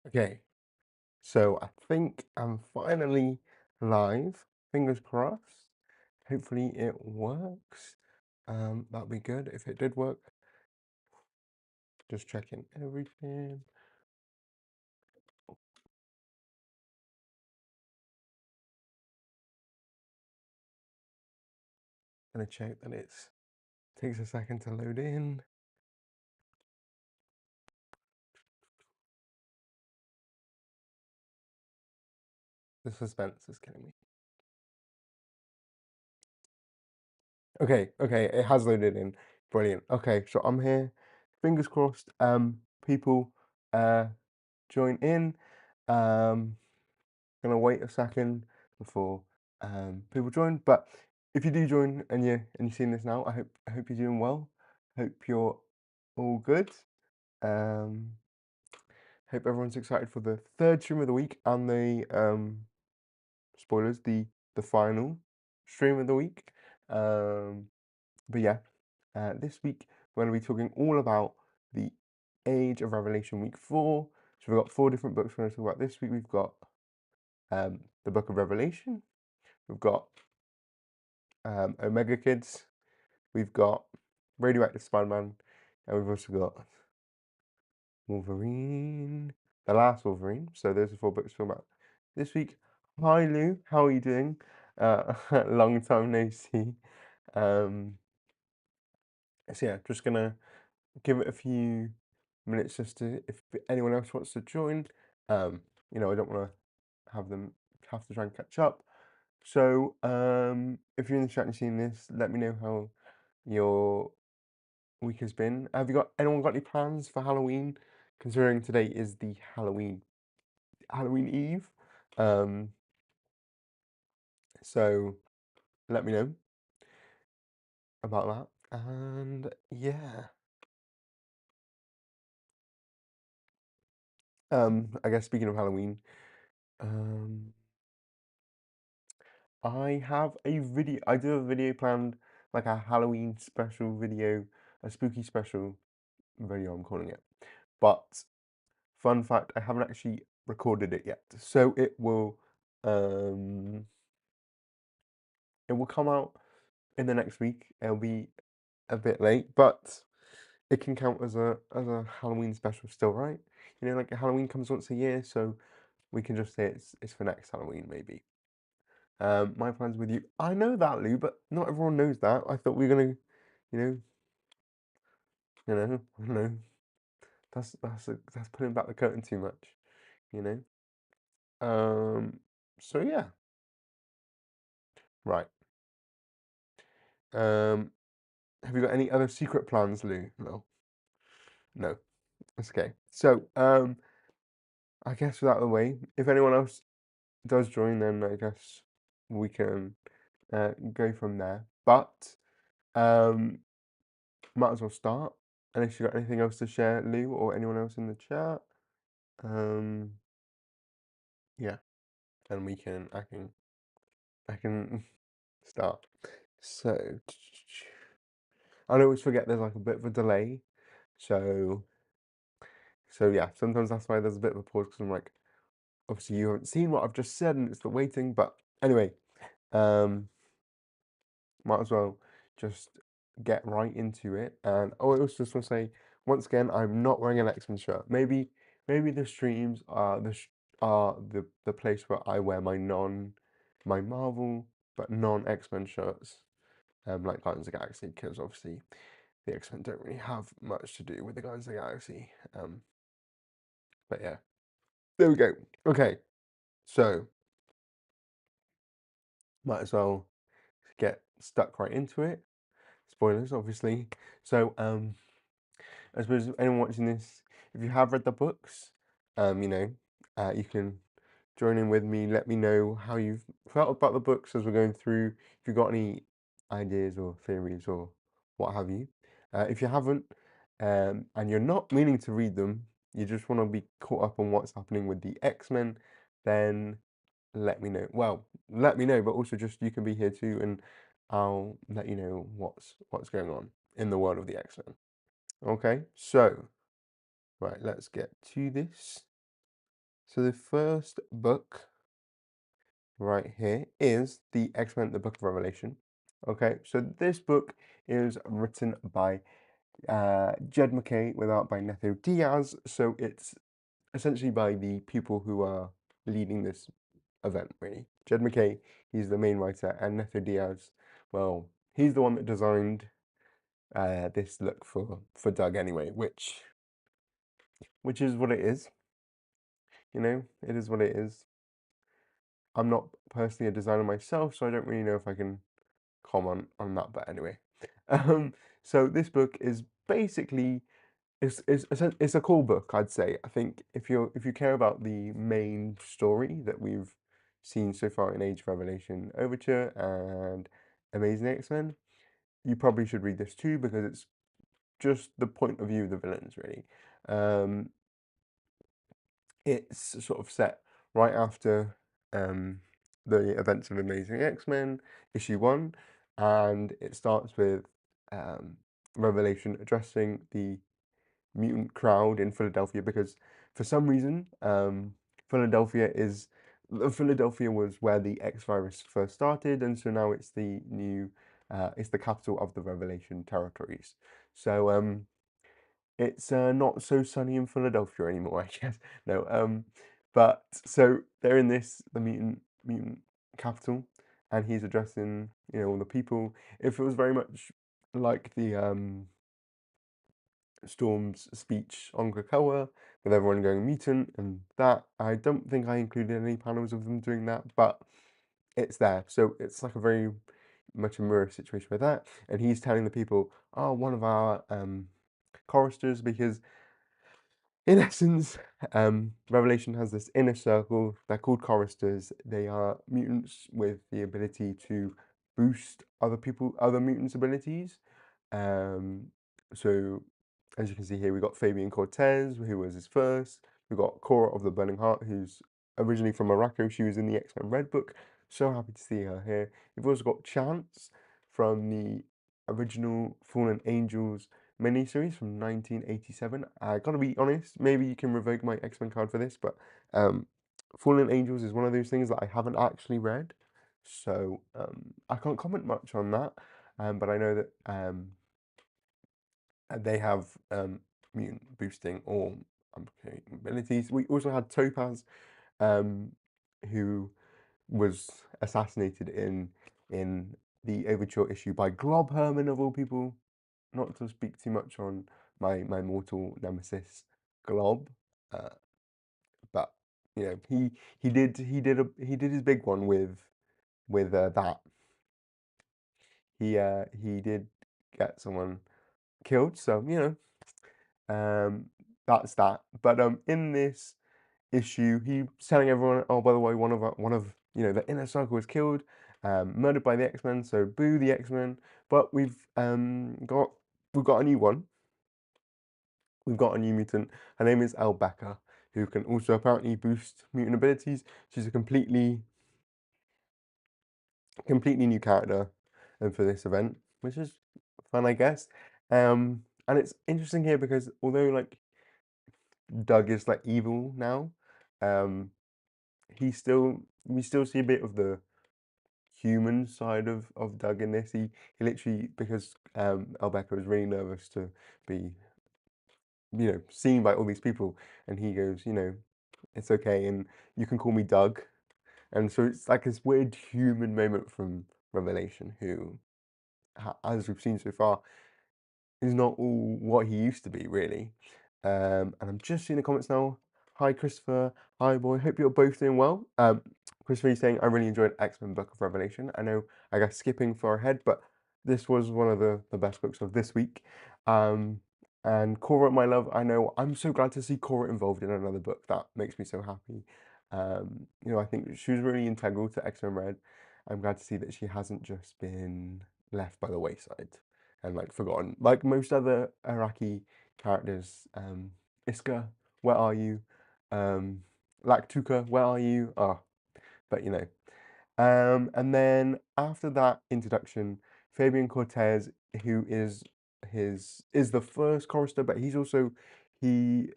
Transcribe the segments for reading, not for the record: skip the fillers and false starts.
Okay, so I think I'm finally live. Fingers crossed. Hopefully it works. That'd be good if it did work. Just checking everything. Gonna check that it's takes a second to load in. The suspense is killing me. Okay, it has loaded in. Brilliant. Okay, so I'm here. Fingers crossed. People join in. Gonna wait a second before people join. But if you do join and you're seeing this now, I hope you're doing well. Hope you're all good. Um, hope everyone's excited for the third stream of the week and the spoilers, the final stream of the week. But yeah, this week we're going to be talking all about the Age of Revelation week 4. So we've got 4 different books we're going to talk about this week. We've got the Book of Revelation. We've got Omega Kids. We've got Radioactive Spider-Man, and we've also got Wolverine, the Last Wolverine. So those are 4 books to talk about this week. Hi Lou, how are you doing? Long time no see. So yeah, just gonna give it a few minutes just to if anyone else wants to join. I don't want to have them have to try and catch up. So if you're in the chat and seeing this, let me know how your week has been. Have you got anyone got any plans for Halloween? Considering today is the Halloween Eve. So let me know about that. And yeah. I guess speaking of Halloween, um I have a video I do have a video planned, like a Halloween special video, a spooky special video I'm calling it. But fun fact, I haven't actually recorded it yet. So it will come out in the next week. It'll be a bit late, but it can count as a Halloween special still, right? Like Halloween comes once a year, so we can just say it's for next Halloween maybe. My plans with you. I know that, Lou, but not everyone knows that. I thought we were gonna, you know, I don't know. That's pulling back the curtain too much, you know. Um, so yeah, right. Um, have you got any other secret plans, Lou? No, no. That's okay. So, I guess without the way, if anyone else does join, then I guess we can go from there. But um, might as well start. Unless you got anything else to share, Lou, or anyone else in the chat. Um, yeah, and I can start. So I always forget there's like a bit of a delay. So yeah, sometimes that's why there's a bit of a pause because I'm like, obviously you haven't seen what I've just said and it's the waiting. But anyway, might as well just get right into it. And I also just want to say once again, I'm not wearing an X-Men shirt. Maybe the streams are the place where I wear my Marvel but non X-Men shirts. Like Guardians of the Galaxy, because obviously the X-Men don't really have much to do with the Guardians of the Galaxy. But yeah, there we go. Okay, so might as well get stuck right into it. Spoilers, obviously. So I suppose if anyone watching this, if you have read the books, you can join in with me. Let me know how you've felt about the books as we're going through. If you've got any ideas or theories or what have you. If you haven't, and you're not meaning to read them, you just want to be caught up on what's happening with the X-Men, then let me know. Well, let me know, but also just you can be here too, and I'll let you know what's going on in the world of the X-Men. Okay, so right, let's get to this. So the first book right here is the X-Men: The Book of Revelation. Okay, so this book is written by Jed MacKay without by Netho Diaz. So it's essentially by the people who are leading this event, really. Jed MacKay, he's the main writer, and Netho Diaz, well, he's the one that designed this look for Doug anyway, which is what it is. You know, it is what it is. I'm not personally a designer myself, so I don't really know if I can comment on that. But anyway, so this book is basically it's a cool book, I'd say. I think if you care about the main story that we've seen so far in Age of Revelation Overture and Amazing X-Men, you probably should read this too because it's just the point of view of the villains, really. Um, it's sort of set right after the events of Amazing X-Men issue 1, and it starts with um, Revelation addressing the mutant crowd in Philadelphia because for some reason Philadelphia is Philadelphia was where the X virus first started, and so now it's the new it's the capital of the Revelation territories. So it's not so sunny in Philadelphia anymore, I guess. No, but so they're in this the mutant capital, and he's addressing all the people. It feels very much like the Storm's speech on Krakoa with everyone going mutant, and that I don't think I included any panels of them doing that, but it's there. So it's like a very much a mirror situation with that. And he's telling the people, oh, one of our choristers, because in essence, Revelation has this inner circle. They're called choristers. They are mutants with the ability to boost other mutants' abilities. Um, so, as you can see here, we got Fabian Cortez, who was his first. We got Cora of the Burning Heart, who's originally from Morocco. She was in the X-Men Red Book. So happy to see her here. We've also got Chance from the original Fallen Angels miniseries from 1987. I gotta be honest, maybe you can revoke my X-Men card for this, but Fallen Angels is one of those things that I haven't actually read, so I can't comment much on that. But I know that they have mutant boosting or abilities. We also had Topaz, um, who was assassinated in the Overture issue by Glob Herman of all people. Not to speak too much on my mortal nemesis Glob, uh, but he did his big one with that. He did get someone killed, so that's that. But in this issue, he's telling everyone, oh, by the way, one of the inner circle was killed, murdered by the X-Men. So boo the X-Men. But we've got a new one. We've got a new mutant. Her name is Albecca, who can also apparently boost mutant abilities. She's a completely new character for this event, which is fun, I guess. And it's interesting here because although like Doug is like evil now, um, we still see a bit of the human side of Doug in this. He literally because Albecca was really nervous to be seen by all these people, and he goes, it's okay, and you can call me Doug. And so it's like this weird human moment from Revelation, who, as we've seen so far, is not all what he used to be, really. And I'm just seeing the comments now. Hi, Christopher. Hi, boy. Hope you're both doing well. Christopher is saying, I really enjoyed X-Men Book of Revelation. I know, I guess, skipping far ahead, but this was one of the best books of this week. And Cora, my love, I know, I'm so glad to see Cora involved in another book. That makes me so happy. I think she was really integral to X-Men Red. I'm glad to see that she hasn't just been left by the wayside and like forgotten, like most other Iraqi characters. Iska, where are you? Laktuka, where are you? Ah, but and then after that introduction, Fabian Cortez, who is the first chorister, but he's also he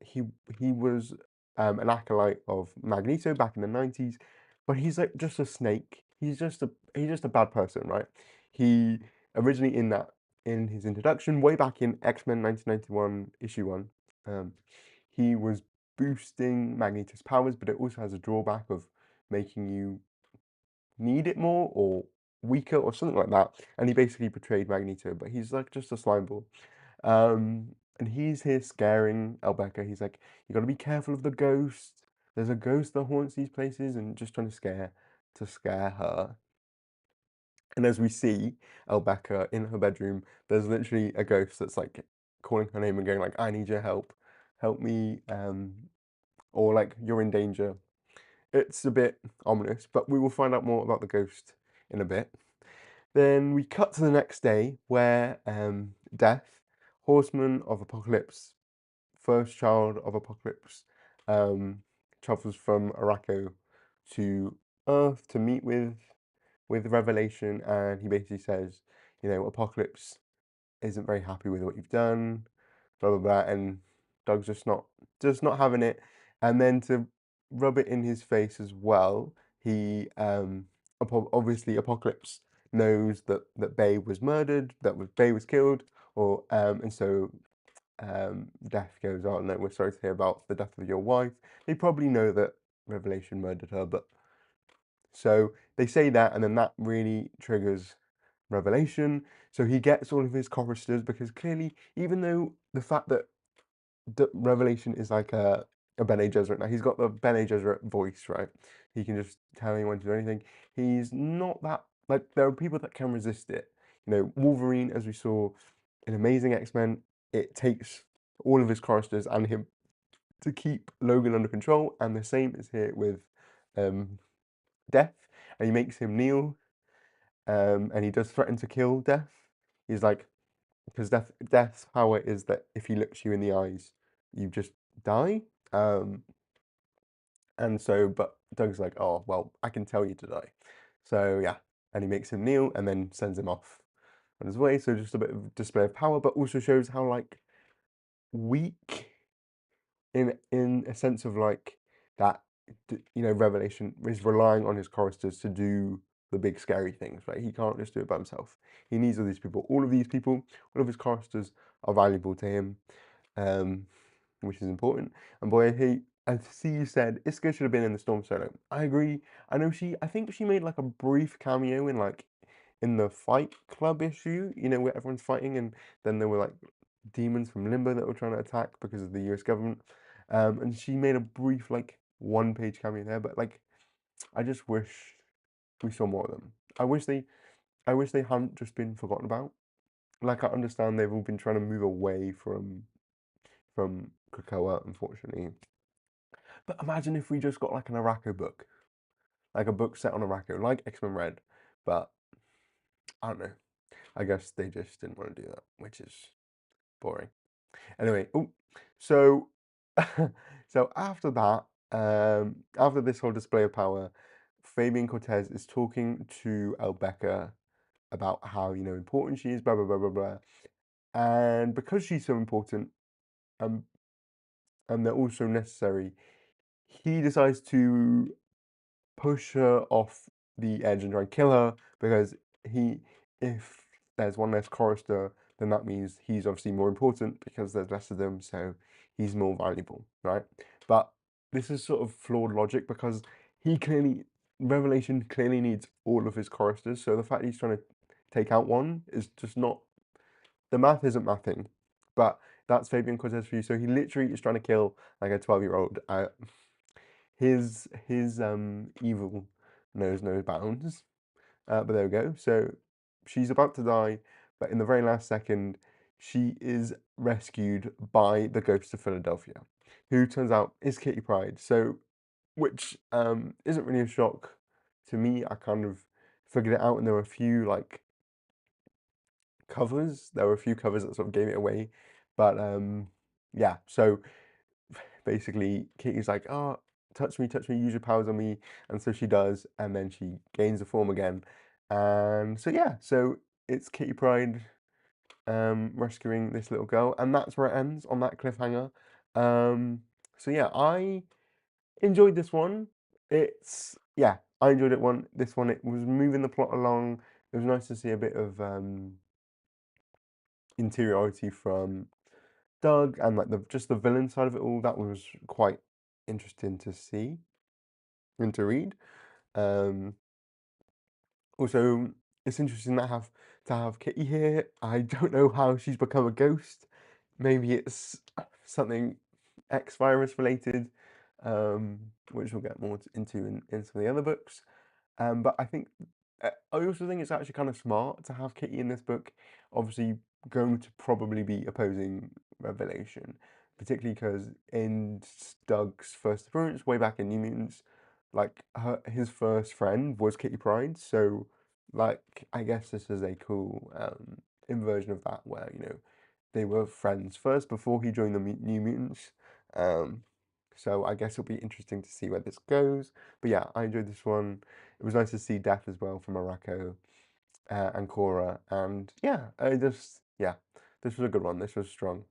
he he was an acolyte of Magneto back in the 90s, but he's like just a snake. He's just a bad person, right? He originally in his introduction way back in X-Men 1991 issue 1, um, he was boosting Magneto's powers, but it also has a drawback of making you need it more or weaker or something like that. And he basically betrayed Magneto, but he's like just a slime ball. And he's here scaring Albeca. He's like, you got to be careful of the ghost. There's a ghost that haunts these places, and just trying to scare her. And as we see Albeca in her bedroom, there's literally a ghost that's like calling her name and going like, "I need your help me," or like, "You're in danger." It's a bit ominous, but we will find out more about the ghost in a bit. Then we cut to the next day where Death, Horseman of Apocalypse, first child of Apocalypse, um, travels from Araco to Earth to meet with Revelation, and he basically says, Apocalypse isn't very happy with what you've done, blah blah blah, and Doug's just not having it. And then to rub it in his face as well, he obviously Apocalypse knows that Bay was murdered, Bay was killed, or and so Death goes, "Oh no, we're sorry to hear about the death of your wife." They probably know that Revelation murdered her, but so they say that, and then that really triggers Revelation. So he gets all of his choristers because clearly, even though the fact that Revelation is like a Bene Gesserit, now he's got the Bene Gesserit voice, right? He can just tell anyone to do anything. He's not that, like, there are people that can resist it. Wolverine, as we saw in Amazing X-Men, it takes all of his choristers and him to keep Logan under control, and the same is here with um, Death, and he makes him kneel, and he does threaten to kill Death. He's like, because Death's power is that if he looks you in the eyes, you just die. Um, and so, but Doug's like, "Oh well, I can tell you to die." So yeah, and he makes him kneel and then sends him off on his way. So just a bit of display of power, but also shows how like weak in a sense of like that Revelation is relying on his choristers to do the big scary things, right? He can't just do it by himself. He needs all these people. All of these people, all of his choristers are valuable to him, um, which is important. And boy, I see you said Iska should have been in the Storm solo. I agree. I think she made like a brief cameo in the Fight Club issue, where everyone's fighting, and then there were like demons from Limbo that were trying to attack because of the US government. And she made a brief like one-page cameo there, but like I just wish we saw more of them. I wish they hadn't just been forgotten about. Like I understand they've all been trying to move away from Krakoa, unfortunately. But imagine if we just got like an Araco book, like a book set on Araco, like X-Men Red. But I don't know. I guess they just didn't want to do that, which is boring. Anyway, so so after that, after this whole display of power, Fabian Cortez is talking to Albeca about how important she is, blah blah blah blah blah, and because she's so important, um, and they're also necessary, he decides to push her off the edge and try and kill her because if there's one less chorister, then that means he's obviously more important because there's less of them, so he's more valuable, right? But this is sort of flawed logic because Revelation clearly needs all of his choristers, so the fact he's trying to take out one is just not, the math isn't mathing. But that's Fabian Cortez for you. So he literally is trying to kill like a 12-year-old. His evil knows no bounds. But there we go. So she's about to die, but in the very last second, she is rescued by the ghost of Philadelphia, who turns out is Kitty Pryde. So, which isn't really a shock to me. I kind of figured it out, and there were a few like covers. There were a few covers that sort of gave it away, but yeah. So basically Kitty's like, "Oh, touch me, use your powers on me," and so she does, and then she gains the form again, and so yeah, so it's Kitty Pryde rescuing this little girl, and that's where it ends on that cliffhanger. So yeah, I enjoyed this one. It's yeah, I enjoyed it one. This one, it was moving the plot along. It was nice to see a bit of interiority from Doug and like the just the villain side of it all. That was quite interesting to see and to read. Um, Also, it's interesting to have Kitty here. I don't know how she's become a ghost. Maybe it's something X virus related, which we'll get more into in some of the other books. But I think I also think it's actually kind of smart to have Kitty in this book. Obviously, going to probably be opposing Revelation, particularly because in Doug's first appearance, way back in New Mutants, like his first friend was Kitty Pryde. So, like, I guess this is a cool inversion of that, where they were friends first before he joined the New Mutants. Um, so I guess it'll be interesting to see where this goes. But yeah, I enjoyed this one. It was nice to see Death as well from Morocco and Cora. And yeah, yeah, this was a good one. This was strong.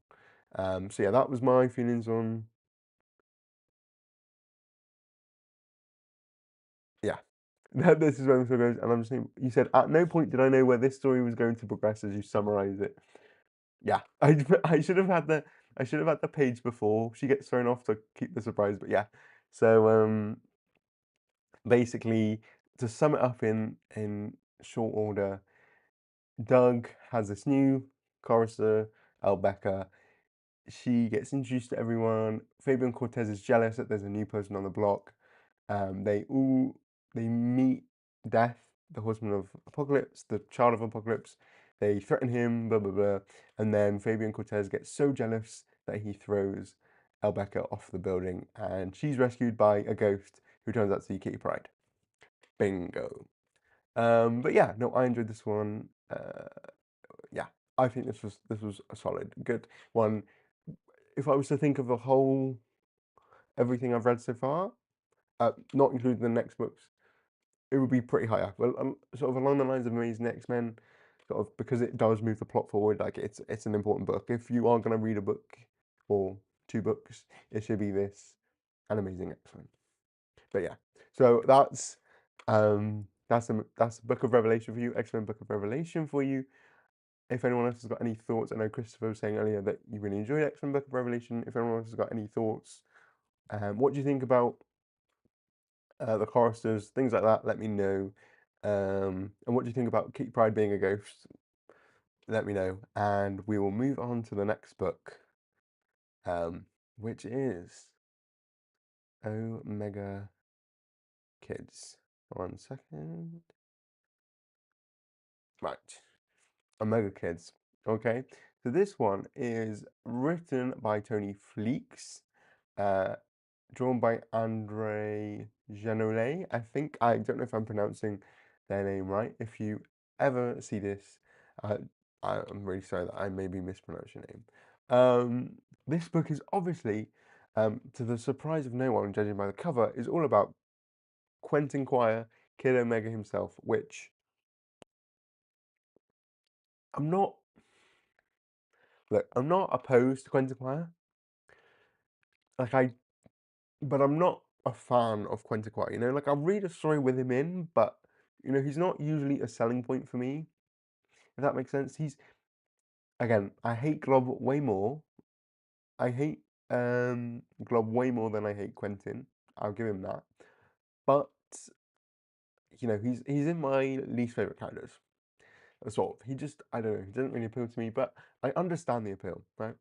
So yeah, that was my feelings on, yeah. This is where the story goes. And I'm just saying, you said, at no point did I know where this story was going to progress as you summarize it. Yeah, I should have had the page before she gets thrown off to keep the surprise. But yeah, so basically, to sum it up in short order, Doug has this new chorister, Albeca. She gets introduced to everyone. Fabian Cortez is jealous that there's a new person on the block. They all they meet Death, the horseman of Apocalypse, the child of Apocalypse. They threaten him, blah blah blah, and then Fabian Cortez gets so jealous that he throws Albeca off the building, and she's rescued by a ghost who turns out to be Kitty Pryde. Bingo. But yeah, no, I enjoyed this one. Yeah, I think this was a solid, good one. If I was to think of the whole everything I've read so far, not including the next books, it would be pretty high up. Well, sort of along the lines of Amazing X-Men, sort of because it does move the plot forward. Like it's an important book. If you are gonna read a book or two books, it should be this and Amazing X-Men. But yeah, so that's a Book of Revelation for you, X-Men Book of Revelation for you. If anyone else has got any thoughts, I know Christopher was saying earlier that you really enjoyed X-Men Book of Revelation. If anyone else has got any thoughts, what do you think about the choristers, things like that? Let me know. And what do you think about Kitty Pryde being a ghost? Let me know. And we will move on to the next book, which is Omega Kids. 1 second. Right. Omega Kids. Okay. So this one is written by Tony Fleeks, uh, drawn by Andre Genolet. I think I don't know if I'm pronouncing their name right. If you ever see this, uh, I'm really sorry that I may be mispronouncing your name. This book is obviously, to the surprise of no one, judging by the cover, is all about Quentin Quire, Kid Omega himself, which I'm not. Look, I'm not opposed to Quentin Quire. Like but I'm not a fan of Quentin Quire. Like I'll read a story with him in, but he's not usually a selling point for me. If that makes sense. He's again, I hate Glob way more. I hate Glob way more than I hate Quentin. I'll give him that. But he's in my least favorite characters. Sort of. He just I don't know. He doesn't really appeal to me, but I understand the appeal, right?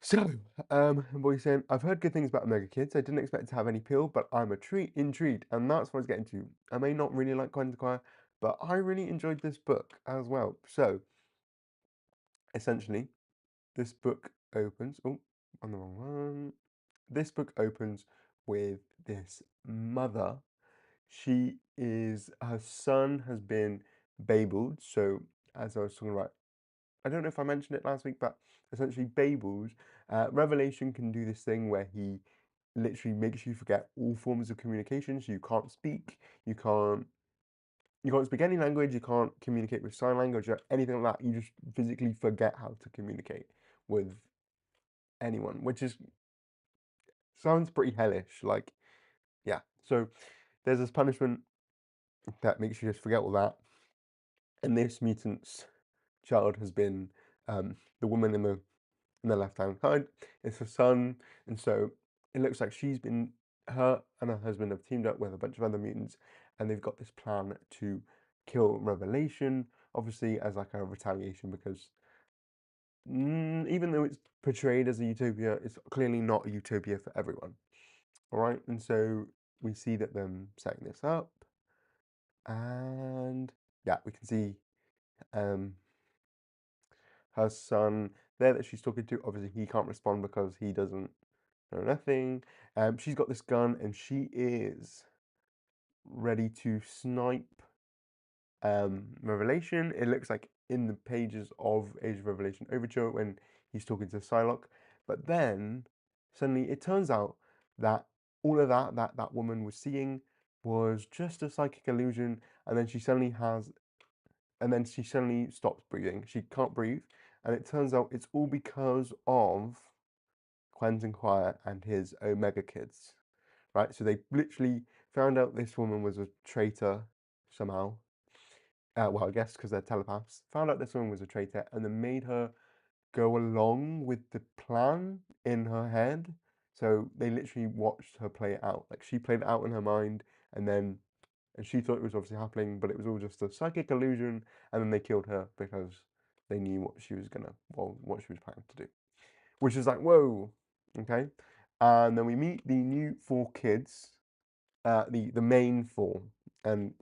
So, what he's saying, I've heard good things about Omega Kids. I didn't expect to have any appeal, but I'm intrigued, and that's what I was getting to. I may not really like Quentin Quire, but I really enjoyed this book as well. So, essentially, this book opens. Oh, on the wrong one. This book opens with this mother. Her son has been babbled. So, as I was talking about, I don't know if I mentioned it last week, but essentially, Babel's Revelation can do this thing where he literally makes you forget all forms of communication. So you can't speak, you can't, you can't speak any language, you can't communicate with sign language or anything like that. You just physically forget how to communicate with anyone, which is sounds pretty hellish. Like, yeah. So there's this punishment that makes you just forget all that. And this mutant's child has been the woman in the left-hand side. It's her son, and so it looks like her and her husband have teamed up with a bunch of other mutants, and they've got this plan to kill Revelation, obviously as like a retaliation because even though it's portrayed as a utopia, it's clearly not a utopia for everyone. All right, and so we see that them setting this up, and yeah, we can see um, her son there that she's talking to. Obviously, he can't respond because he doesn't know nothing. She's got this gun, and she is ready to snipe Revelation. It looks like in the pages of Age of Revelation Overture when he's talking to Psylocke. But then suddenly it turns out that all of that woman was seeing was just a psychic illusion, and then she suddenly stops breathing. She can't breathe, and it turns out it's all because of Quentin Quire and his Omega kids, right? So they literally found out this woman was a traitor somehow. Well, I guess because they're telepaths. Found out this woman was a traitor and then made her go along with the plan in her head. So they literally watched her play it out. Like she played it out in her mind, and she thought it was obviously happening, but it was all just a psychic illusion. And then they killed her because they knew what she was what she was planning to do, which is like, whoa, okay. And then we meet the new four kids, the main four, and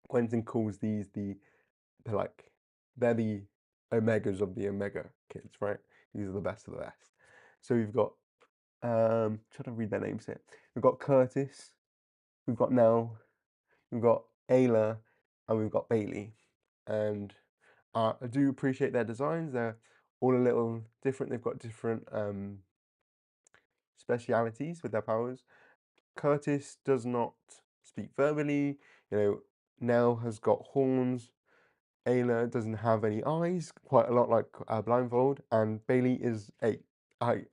Quentin calls these they're like they're the Omegas of the Omega kids, right? These are the best of the best. So we've got trying to read their names here. We've got Curtis, we've got Nell, we've got Ayla, and we've got Bailey. And I do appreciate their designs. They're all a little different. They've got different specialities with their powers. Curtis does not speak verbally. You know, Nell has got horns. Ayla doesn't have any eyes, quite a lot like Blindfold, and Bailey is eye,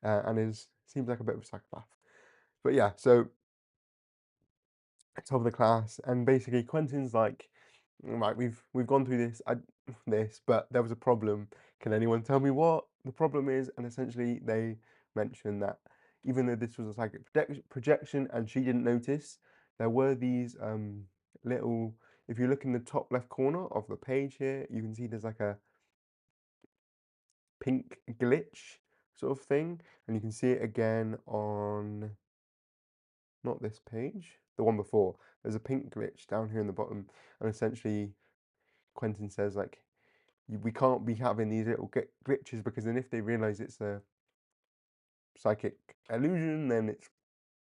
and seems like a bit of a psychopath. But yeah, so top of the class, and basically Quentin's like, right, we've gone through this, but there was a problem. Can anyone tell me what the problem is? And essentially, they mentioned that even though this was a psychic projection and she didn't notice, there were these little. If you look in the top left corner of the page here, you can see there's like a pink glitch sort of thing, and you can see it again on not this page, the one before. There's a pink glitch down here in the bottom, and essentially Quentin says like we can't be having these little glitches because then if they realize it's a psychic illusion, then it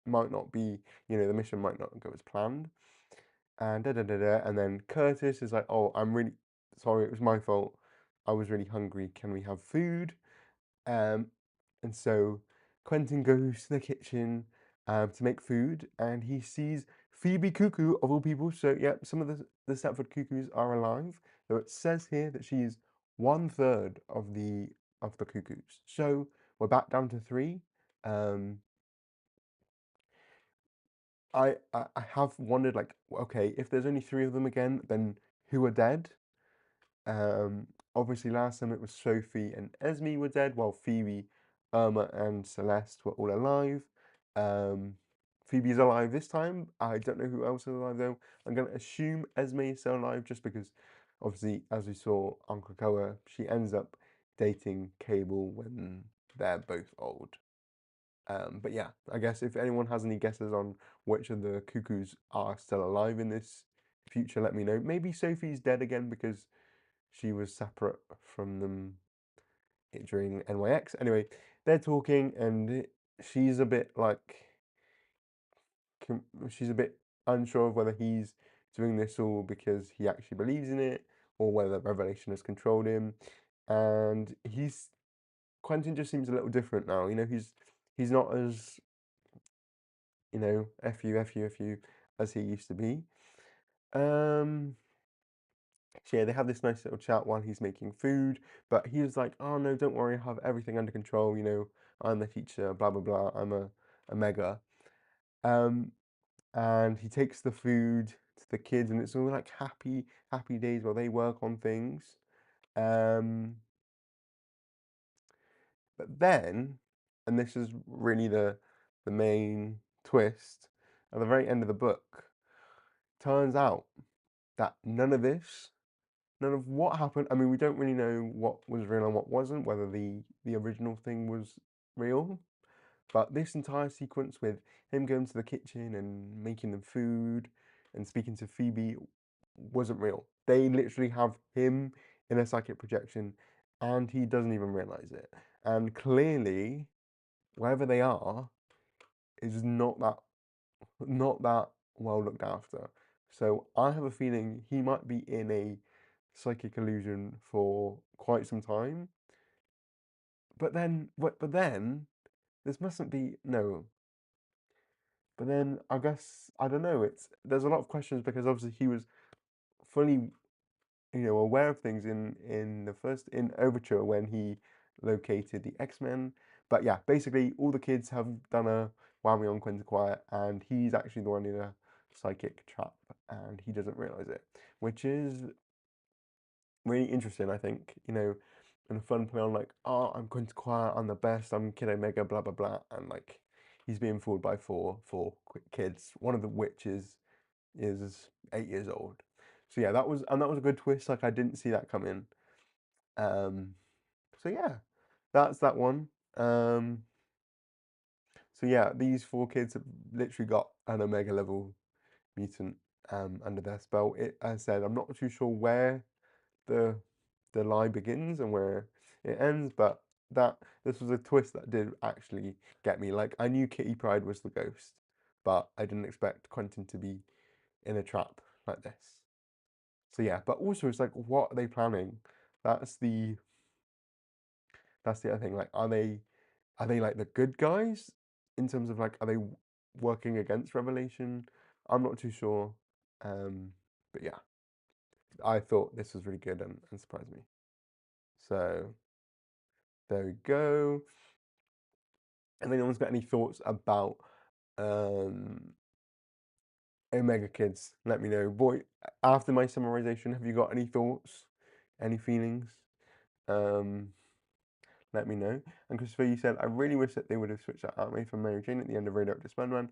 might not be, the mission might not go as planned. And and then Curtis is like, oh, I'm really sorry, it was my fault. I was really hungry. Can we have food? Um, and so Quentin goes to the kitchen to make food, and he sees Phoebe Cuckoo of all people. So yeah, some of the Stepford Cuckoos are alive. Though it says here that she's 1/3 of the cuckoos. So we're back down to three. Um, I have wondered like, okay, if there's only three of them again, then who are dead? Obviously, last time it was Sophie and Esme were dead, while Phoebe, Irma, and Celeste were all alive. Um, Phoebe's alive this time. I don't know who else is alive though. I'm gonna assume Esme is still alive just because, obviously, as we saw on Krakoa, she ends up dating Cable when they're both old. But yeah, I guess if anyone has any guesses on which of the cuckoos are still alive in this future, let me know. Maybe Sophie's dead again because she was separate from them during NYX. Anyway, they're talking, and she's a bit like she's a bit unsure of whether he's doing this all because he actually believes in it or whether Revelation has controlled him. And Quentin just seems a little different now. He's not as F you as he used to be. So yeah, they have this nice little chat while he's making food, but he was like, "Oh no, don't worry, I have everything under control. I'm the teacher, blah blah blah. I'm a mega. Um, and he takes the food to the kids, and it's all like happy days while they work on things. Um, but then, and this is really the main twist, at the very end of the book, turns out that none of what happened. I mean, we don't really know what was real and what wasn't, whether the original thing was real. But this entire sequence with him going to the kitchen and making them food and speaking to Phoebe wasn't real. They literally have him in a psychic projection and he doesn't even realize it. And clearly, wherever they are is not that well looked after. So I have a feeling he might be in a psychic illusion for quite some time. But then this mustn't be no. But then I guess I don't know. There's a lot of questions because obviously he was fully, aware of things in the first in Overture when he located the X-Men. But yeah, basically all the kids have done a whammy on Quentin Quire, and he's actually the one in a psychic trap, and he doesn't realize it, which is really interesting. I think and a fun play on like, oh, I'm Quentin Quire, I'm the best, I'm Kid Omega, blah blah blah, and like he's being fooled by four kids, one of the which is 8 years old. So yeah, that was a good twist. Like I didn't see that coming. Um, so yeah, that's that one. Um, so yeah, these four kids have literally got an Omega level mutant under their spell. As I said, I'm not too sure where the the lie begins and where it ends, but that this was a twist that did actually get me. Like I knew Kitty Pryde was the ghost, but I didn't expect Quentin to be in a trap like this. So yeah, but also it's like, what are they planning? That's the that's the other thing. Like, are they like the good guys in terms of like, are they working against Revelation? I'm not too sure. But yeah, I thought this was really good and surprised me. So there we go. And anyone's got any thoughts about um Omega Kids? Let me know. Boy, after my summarization, have you got any thoughts? Any feelings? Um Let me know. And Christopher, you said, I really wish that they would have switched out Aunt May from Mary Jane at the end of Radioactive Spider-Man.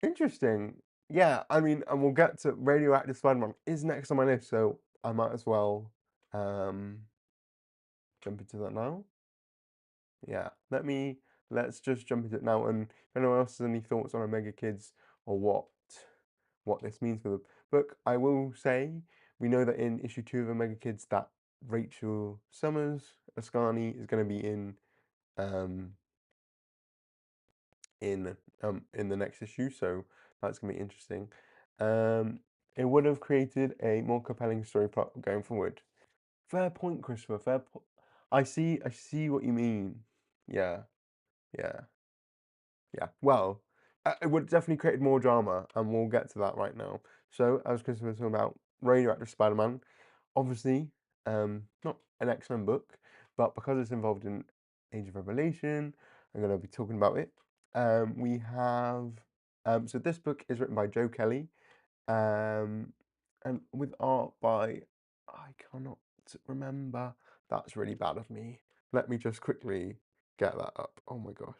Interesting. Yeah, I mean, and we'll get to Radioactive Spider-Man is next on my list, so I might as well um, jump into that now. Yeah, let's just jump into it now. And if anyone else has any thoughts on Omega Kids or what this means for the book, I will say we know that in issue 2 of Omega Kids that Rachel Summers Ascani is going to be um in the next issue, so that's gonna be interesting. Um, it would have created a more compelling story plot going forward. Fair point, Christopher. Fair point. I see what you mean. Yeah, yeah, yeah. Well, it would definitely create more drama, and we'll get to that right now. So, as Christopher was talking about, Radioactive Spider-Man, obviously, not an X-Men book, but because it's involved in Age of Revelation, I'm going to be talking about it. We have, so this book is written by Joe Kelly, um, and with art by, I cannot remember. That's really bad of me. Let me just quickly get that up. Oh my gosh.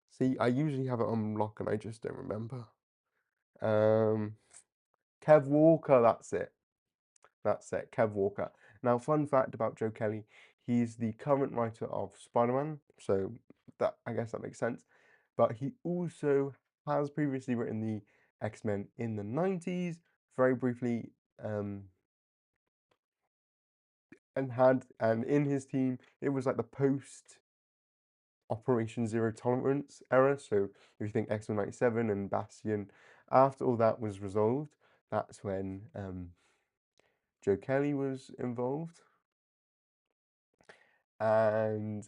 See, I usually have it on lock and I just don't remember. Um, Kev Walker, that's it. That's it, Kev Walker. Now, fun fact about Joe Kelly, he's the current writer of Spider-Man, so that I guess that makes sense. But he also has previously written the X-Men in the 90s, very briefly, and in his team, it was like the post Operation Zero Tolerance era. So if you think X-Men 97 and Bastion, after all that was resolved, that's when Joe Kelly was involved. And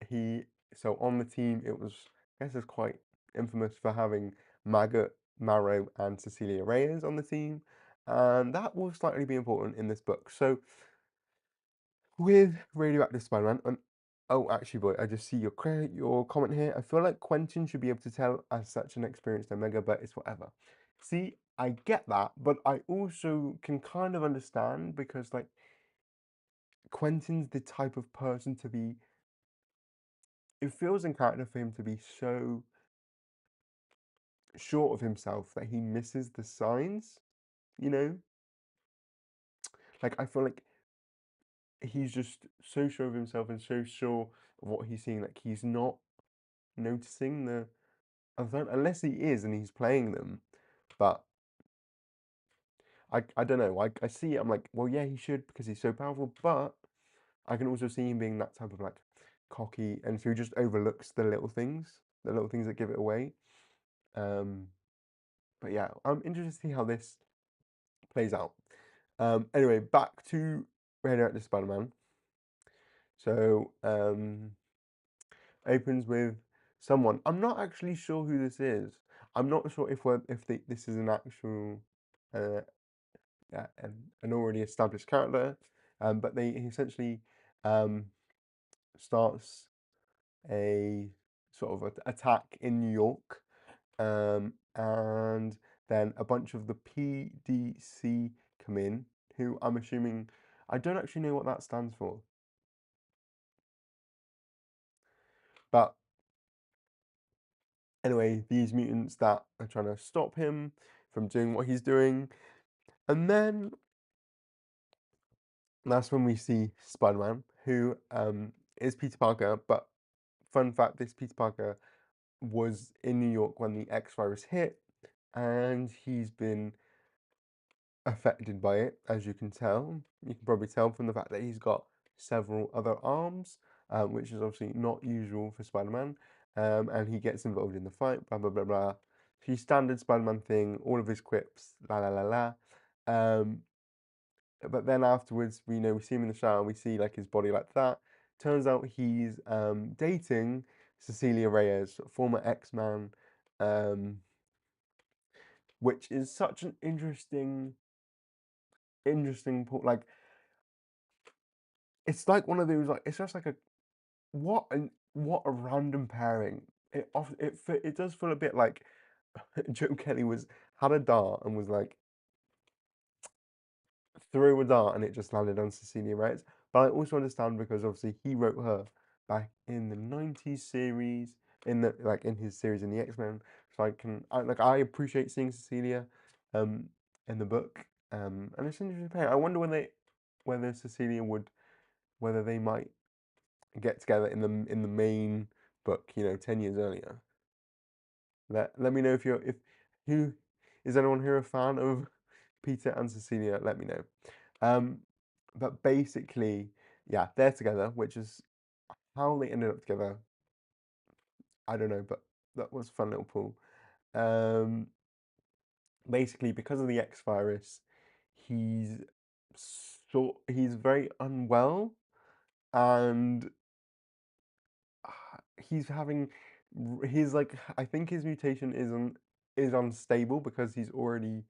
he so on the team it was, I guess it's quite infamous for having Maggot, Marrow and Cecilia Reyes on the team, and that will slightly be important in this book. So with Radioactive Spider-Man, and Oh, actually, boy, I just see your comment here. I feel like Quentin should be able to tell as such an experienced Omega, but it's whatever. See, I get that, but I also can kind of understand because, like, Quentin's the type of person to be. It feels in character for him to be so short of himself that he misses the signs, you know? Like, I feel like he's just so sure of himself and so sure of what he's seeing, like, he's not noticing the other side, unless he is and he's playing them. But I don't know. I see it. I'm like, well, yeah, he should because he's so powerful. But I can also see him being that type of like cocky, and so he just overlooks the little things that give it away. Um, but yeah, I'm interested to see how this plays out. Anyway, back to Radioactive Spider-Man. So opens with someone. I'm not actually sure who this is. I'm not sure this is an actual uh, an already established character, but he essentially um, starts a sort of attack in New York, and then a bunch of the PDC come in, who I'm assuming I don't actually know what that stands for, but anyway, these mutants that are trying to stop him from doing what he's doing, and then that's when we see Spider-Man, who is Peter Parker, but fun fact, this Peter Parker was in New York when the X virus hit, and he's been affected by it, as you can tell. You can probably tell from the fact that he's got several other arms, which is obviously not usual for Spider-Man. And he gets involved in the fight, blah, blah, blah, blah. His standard Spider-Man thing, all of his quips, la, la, la, la. But then afterwards, we see him in the shower, we see like his body like that. Turns out he's dating Cecilia Reyes, former X-Man, um, which is such an interesting like it's like one of those like it's just like a what a random pairing. It does feel a bit like Joe Kelly was had a dart and was like threw a dart and it just landed on Cecilia Reyes. But I also understand because obviously he wrote her back in the 90s series, in the like in his series in the X-Men. So I appreciate seeing Cecilia um in the book. And it's an interesting pair. I wonder whether Cecilia would whether they might get together in the main book, 10 years earlier. Let me know if who is anyone here a fan of Peter and Cecilia? Let me know. Um, but basically, yeah, they're together, which is how they ended up together. I don't know, but that was a fun little pull. Um, basically, because of the X virus, he's he's very unwell, and he's having he's like I think his mutation is unstable because he's already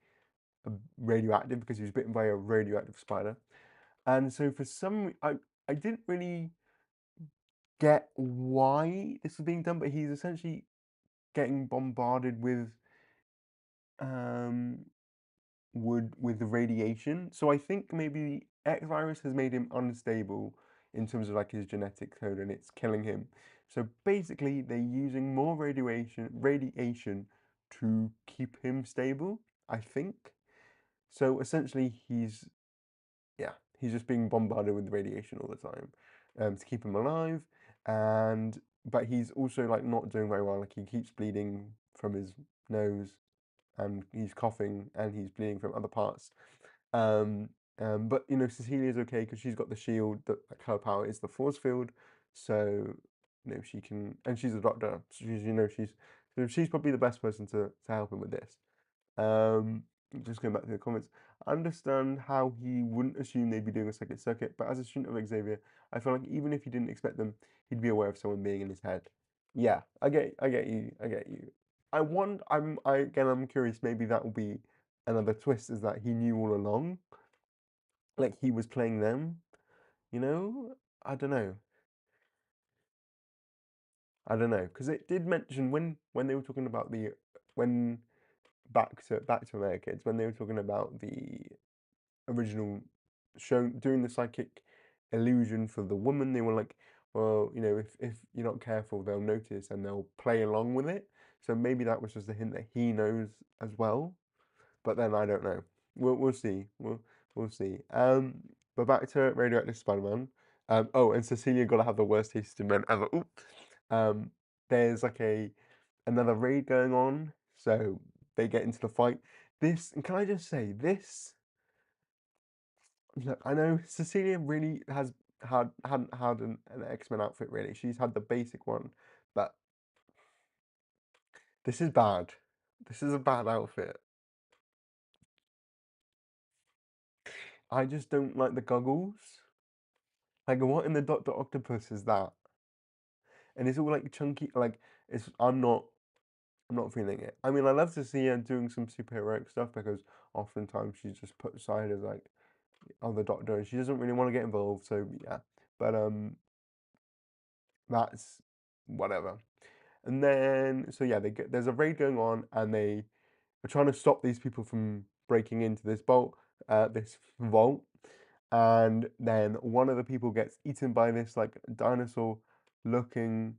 radioactive because he was bitten by a radioactive spider. And so for some, I didn't really get why this was being done, but he's essentially getting bombarded um with the radiation. So I think maybe X virus has made him unstable in terms of like his genetic code and it's killing him. So basically they're using more radiation to keep him stable, I think. So essentially yeah, he's just being bombarded with radiation all the time to keep him alive. And but he's also like not doing very well. Like he keeps bleeding from his nose, and he's coughing, and he's bleeding from other parts. Um, but Cecilia's okay because she's got the shield. That like, her power is the force field, so she can, and she's a doctor. So she's probably the best person to help him with this. Um, just going back to the comments, I understand how he wouldn't assume they'd be doing a second circuit, but as a student of Xavier, I feel like even if he didn't expect them, he'd be aware of someone being in his head. Yeah, I get you, I get you. I'm curious. Maybe that will be another twist, is that he knew all along, like he was playing them. You know, I don't know. I don't know, because it did mention when they were talking about when back to America Kids, when they were talking about the original show doing the psychic illusion for the woman, they were like, well, if you're not careful, they'll notice and they'll play along with it. So maybe that was just a hint that he knows as well. But then I don't know. We'll see. We'll see. But back to Radioactive Spider-Man. Oh, and Cecilia got to have the worst taste in men ever. Ooh. Um, there's like another raid going on, so they get into the fight. This, and can I just say this? Look, I know Cecilia really has hadn't had an X-Men outfit really. She's had the basic one, but this is bad. This is a bad outfit. I just don't like the goggles. Like, what in the Doctor Octopus is that? And it's all like chunky. Like, it's. I'm not feeling it. I mean, I love to see her doing some superheroic stuff because oftentimes she's just put aside as like, oh, the Doctor, and she doesn't really want to get involved. So yeah, but that's whatever. And then so yeah, there's a raid going on, and they are trying to stop these people from breaking into this vault. And then one of the people gets eaten by this like dinosaur-looking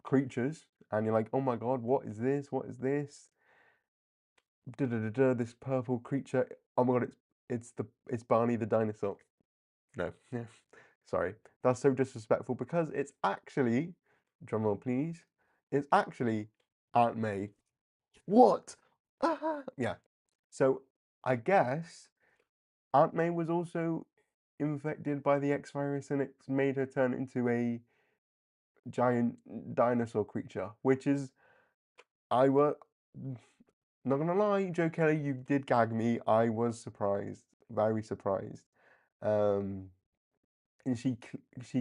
creatures, and you're like, oh my god, what is this? What is this? This purple creature. Oh my god, it's Barney the dinosaur. No, yeah, sorry, that's so disrespectful because it's actually, drumroll please, it's actually Aunt May. What? Yeah. So I guess Aunt May was also infected by the X virus, and it's made her turn into a giant dinosaur creature, which is I were not gonna lie, Joe Kelly, you did gag me. I was surprised, very surprised. Um, and she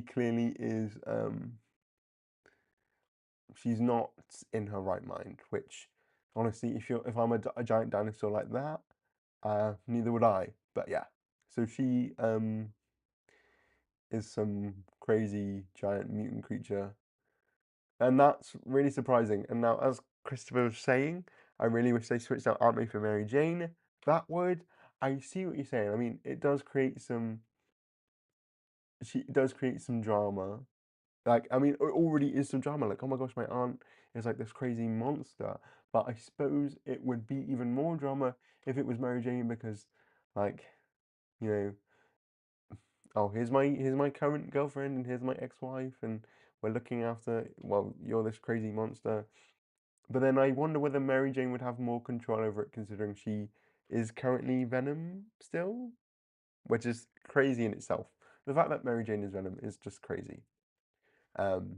clearly is she's not in her right mind. Which honestly, if I'm a giant dinosaur like that, neither would I. But yeah, so she is some crazy giant mutant creature. And that's really surprising. And now, as Christopher was saying, I really wish they switched out Aunt May for Mary Jane. That would, I see what you're saying. I mean, it does create some, she does create some drama. Like, I mean, it already is some drama. Like, oh my gosh, my aunt is like this crazy monster. But I suppose it would be even more drama if it was Mary Jane because, like, you know, oh, here's my current girlfriend and here's my ex-wife and we're looking after, well, you're this crazy monster. But then I wonder whether Mary Jane would have more control over it, considering she is currently Venom still, which is crazy in itself. The fact that Mary Jane is Venom is just crazy. Um,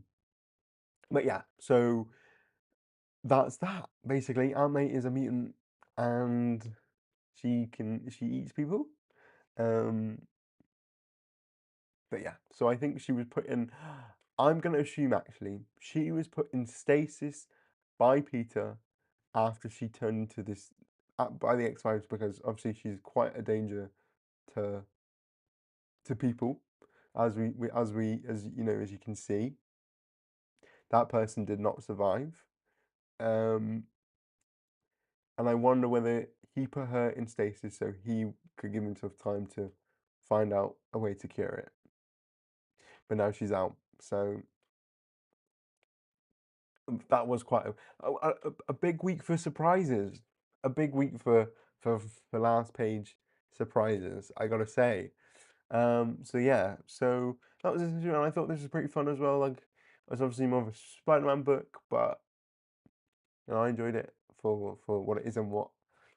but yeah, so that's that. Basically, Aunt May is a mutant, and she eats people. Um, but yeah, so I think she was put in. I'm gonna assume actually she was put in stasis by Peter after she turned into this by the X-Files because obviously she's quite a danger to people, as you know, as you can see, that person did not survive. Um, and I wonder whether he put her in stasis so he could give himself time to find out a way to cure it. But now she's out, so that was quite a big week for surprises. A big week for last page surprises, I gotta say. So yeah, so that was essentially, and I thought this was pretty fun as well. Like, it was obviously more of a Spider-Man book, but I enjoyed it for what it is and what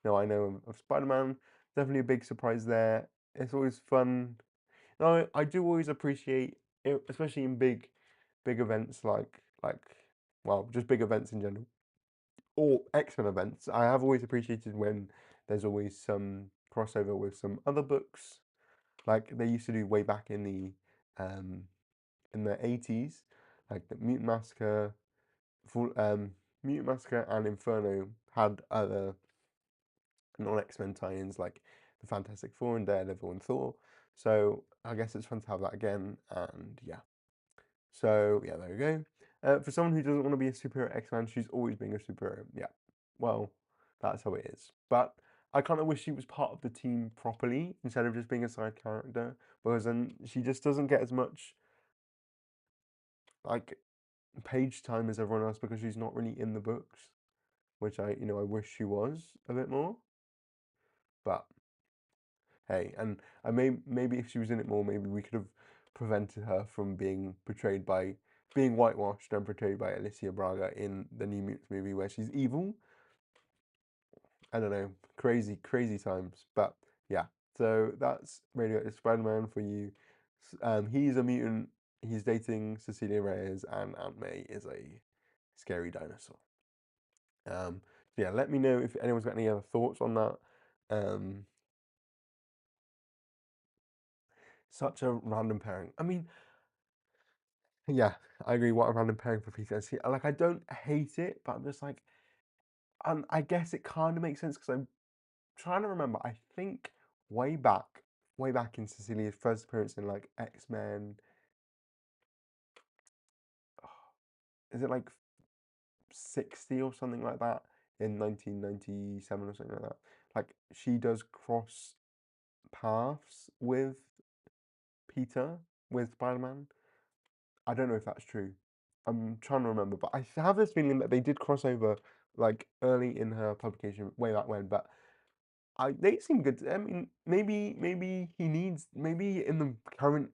I know of Spider-Man. Definitely a big surprise there. It's always fun. I do always appreciate it, especially in big events like well, just big events in general or X-Men events. I have always appreciated when there's always some crossover with some other books, like they used to do way back in the 80s, like the Full, Mutant Massacre and Inferno had other non-X-Men tie-ins like the Fantastic Four and Daredevil and Thor. So I guess it's fun to have that again, and yeah. So yeah, there we go. For someone who doesn't want to be a superhero X-Man, she's always being a superhero. Yeah. Well, that's how it is. But I kind of wish she was part of the team properly instead of just being a side character, because then she just doesn't get as much like page time as everyone else because she's not really in the books, which I wish she was a bit more. But hey, and maybe if she was in it more, maybe we could have prevented her from being portrayed by being whitewashed and portrayed by Alicia Braga in the New Mutants movie where she's evil. I don't know, crazy, crazy times. But yeah, so that's Radioactive Spider-Man for you. He's a mutant. He's dating Cecilia Reyes, and Aunt May is a scary dinosaur. Yeah, let me know if anyone's got any other thoughts on that. Um, Such a random pairing. I mean, yeah, I agree. What a random pairing for Peter and Cecilia. Like, I don't hate it, but I'm just like, I guess it kind of makes sense because I'm trying to remember. I think way back, way back in Cecilia's first appearance in like X-Men, is it like 60 or something like that in 1997 or something like that? Like, she does cross paths with Peter, with Spider-Man. I don't know if that's true. I'm trying to remember, but I have this feeling that they did cross over like early in her publication, way back when. But they seem good. I mean, maybe he needs maybe in the current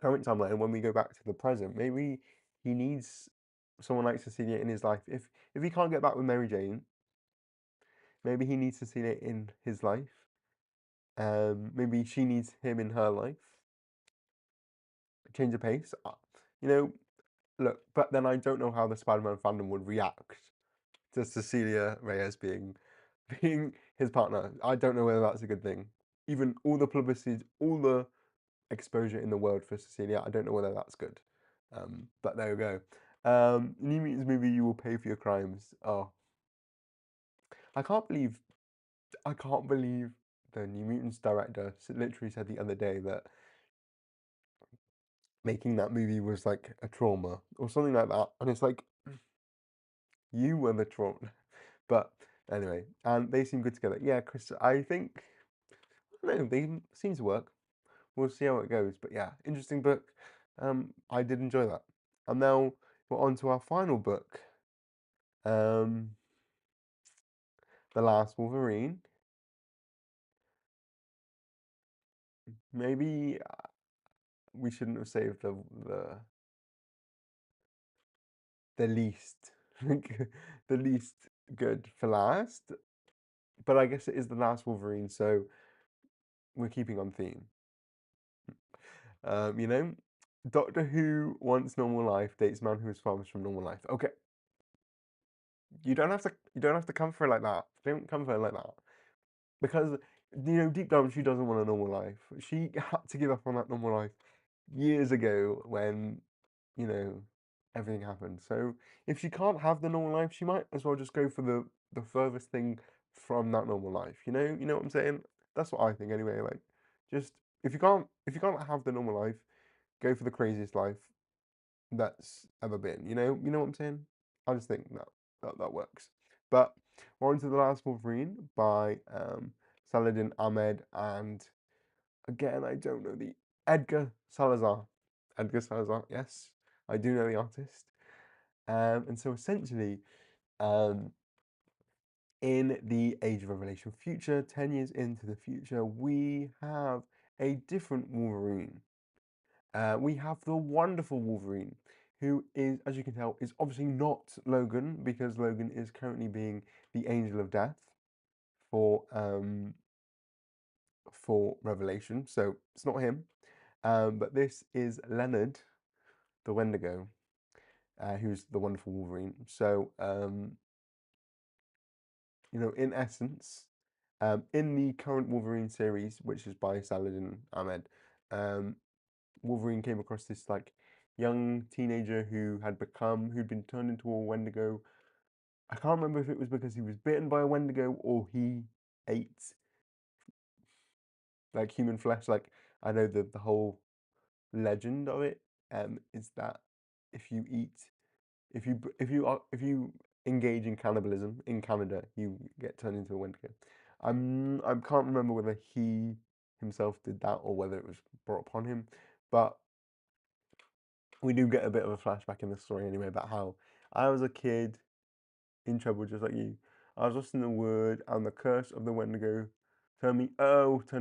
timeline when we go back to the present, maybe he needs someone like Cecilia in his life. If he can't get back with Mary Jane, maybe he needs Cecilia in his life. Maybe she needs him in her life. Change of pace. You know, look, but then I don't know how the Spider-Man fandom would react to Cecilia Reyes being his partner. I don't know whether that's a good thing. Even all the publicity, all the exposure in the world for Cecilia, I don't know whether that's good. But there we go. New Mutants movie, you will pay for your crimes. Oh, I can't believe, I can't believe the New Mutants director literally said the other day that making that movie was like a trauma or something like that. And it's like, you were the trauma. But anyway, and they seem good together. Yeah, Chris, I think, I don't know, they seem to work. We'll see how it goes. But yeah, interesting book. I did enjoy that. And now we're on to our final book, um, The Last Wolverine. Maybe we shouldn't have saved the least the least good for last. But I guess it is The Last Wolverine, so we're keeping on theme. You know, Doctor Who wants normal life, dates man who is farthest from normal life. Okay, you don't have to come for it like that. Don't come for it like that. Because deep down she doesn't want a normal life. She had to give up on that normal life years ago when, you know, everything happened. So if she can't have the normal life, she might as well just go for the furthest thing from that normal life. You know what I'm saying? That's what I think anyway. Like, just if you can't have the normal life, go for the craziest life that's ever been. You know what I'm saying? I just think that works. But we're on to The Last Wolverine by Saladin Ahmed, and again, I don't know the Edgar Salazar. Edgar Salazar, yes, I do know the artist. And so essentially, um, in the Age of Revelation future, 10 years into the future, we have a different Wolverine. We have the wonderful Wolverine, who is, as you can tell, is obviously not Logan, because Logan is currently being the Angel of Death for Revelation, so it's not him. But this is Leonard, the Wendigo, who's the wonderful Wolverine. So, in essence, in the current Wolverine series, which is by Saladin Ahmed, um, Wolverine came across this like young teenager who'd been turned into a Wendigo. I can't remember if it was because he was bitten by a Wendigo or he ate like human flesh. Like, I know the whole legend of it is that if you eat, if you engage in cannibalism in Canada, you get turned into a Wendigo. I can't remember whether he himself did that or whether it was brought upon him, but we do get a bit of a flashback in the story anyway about how I was a kid in trouble just like you. I was lost in the wood, and the curse of the Wendigo turned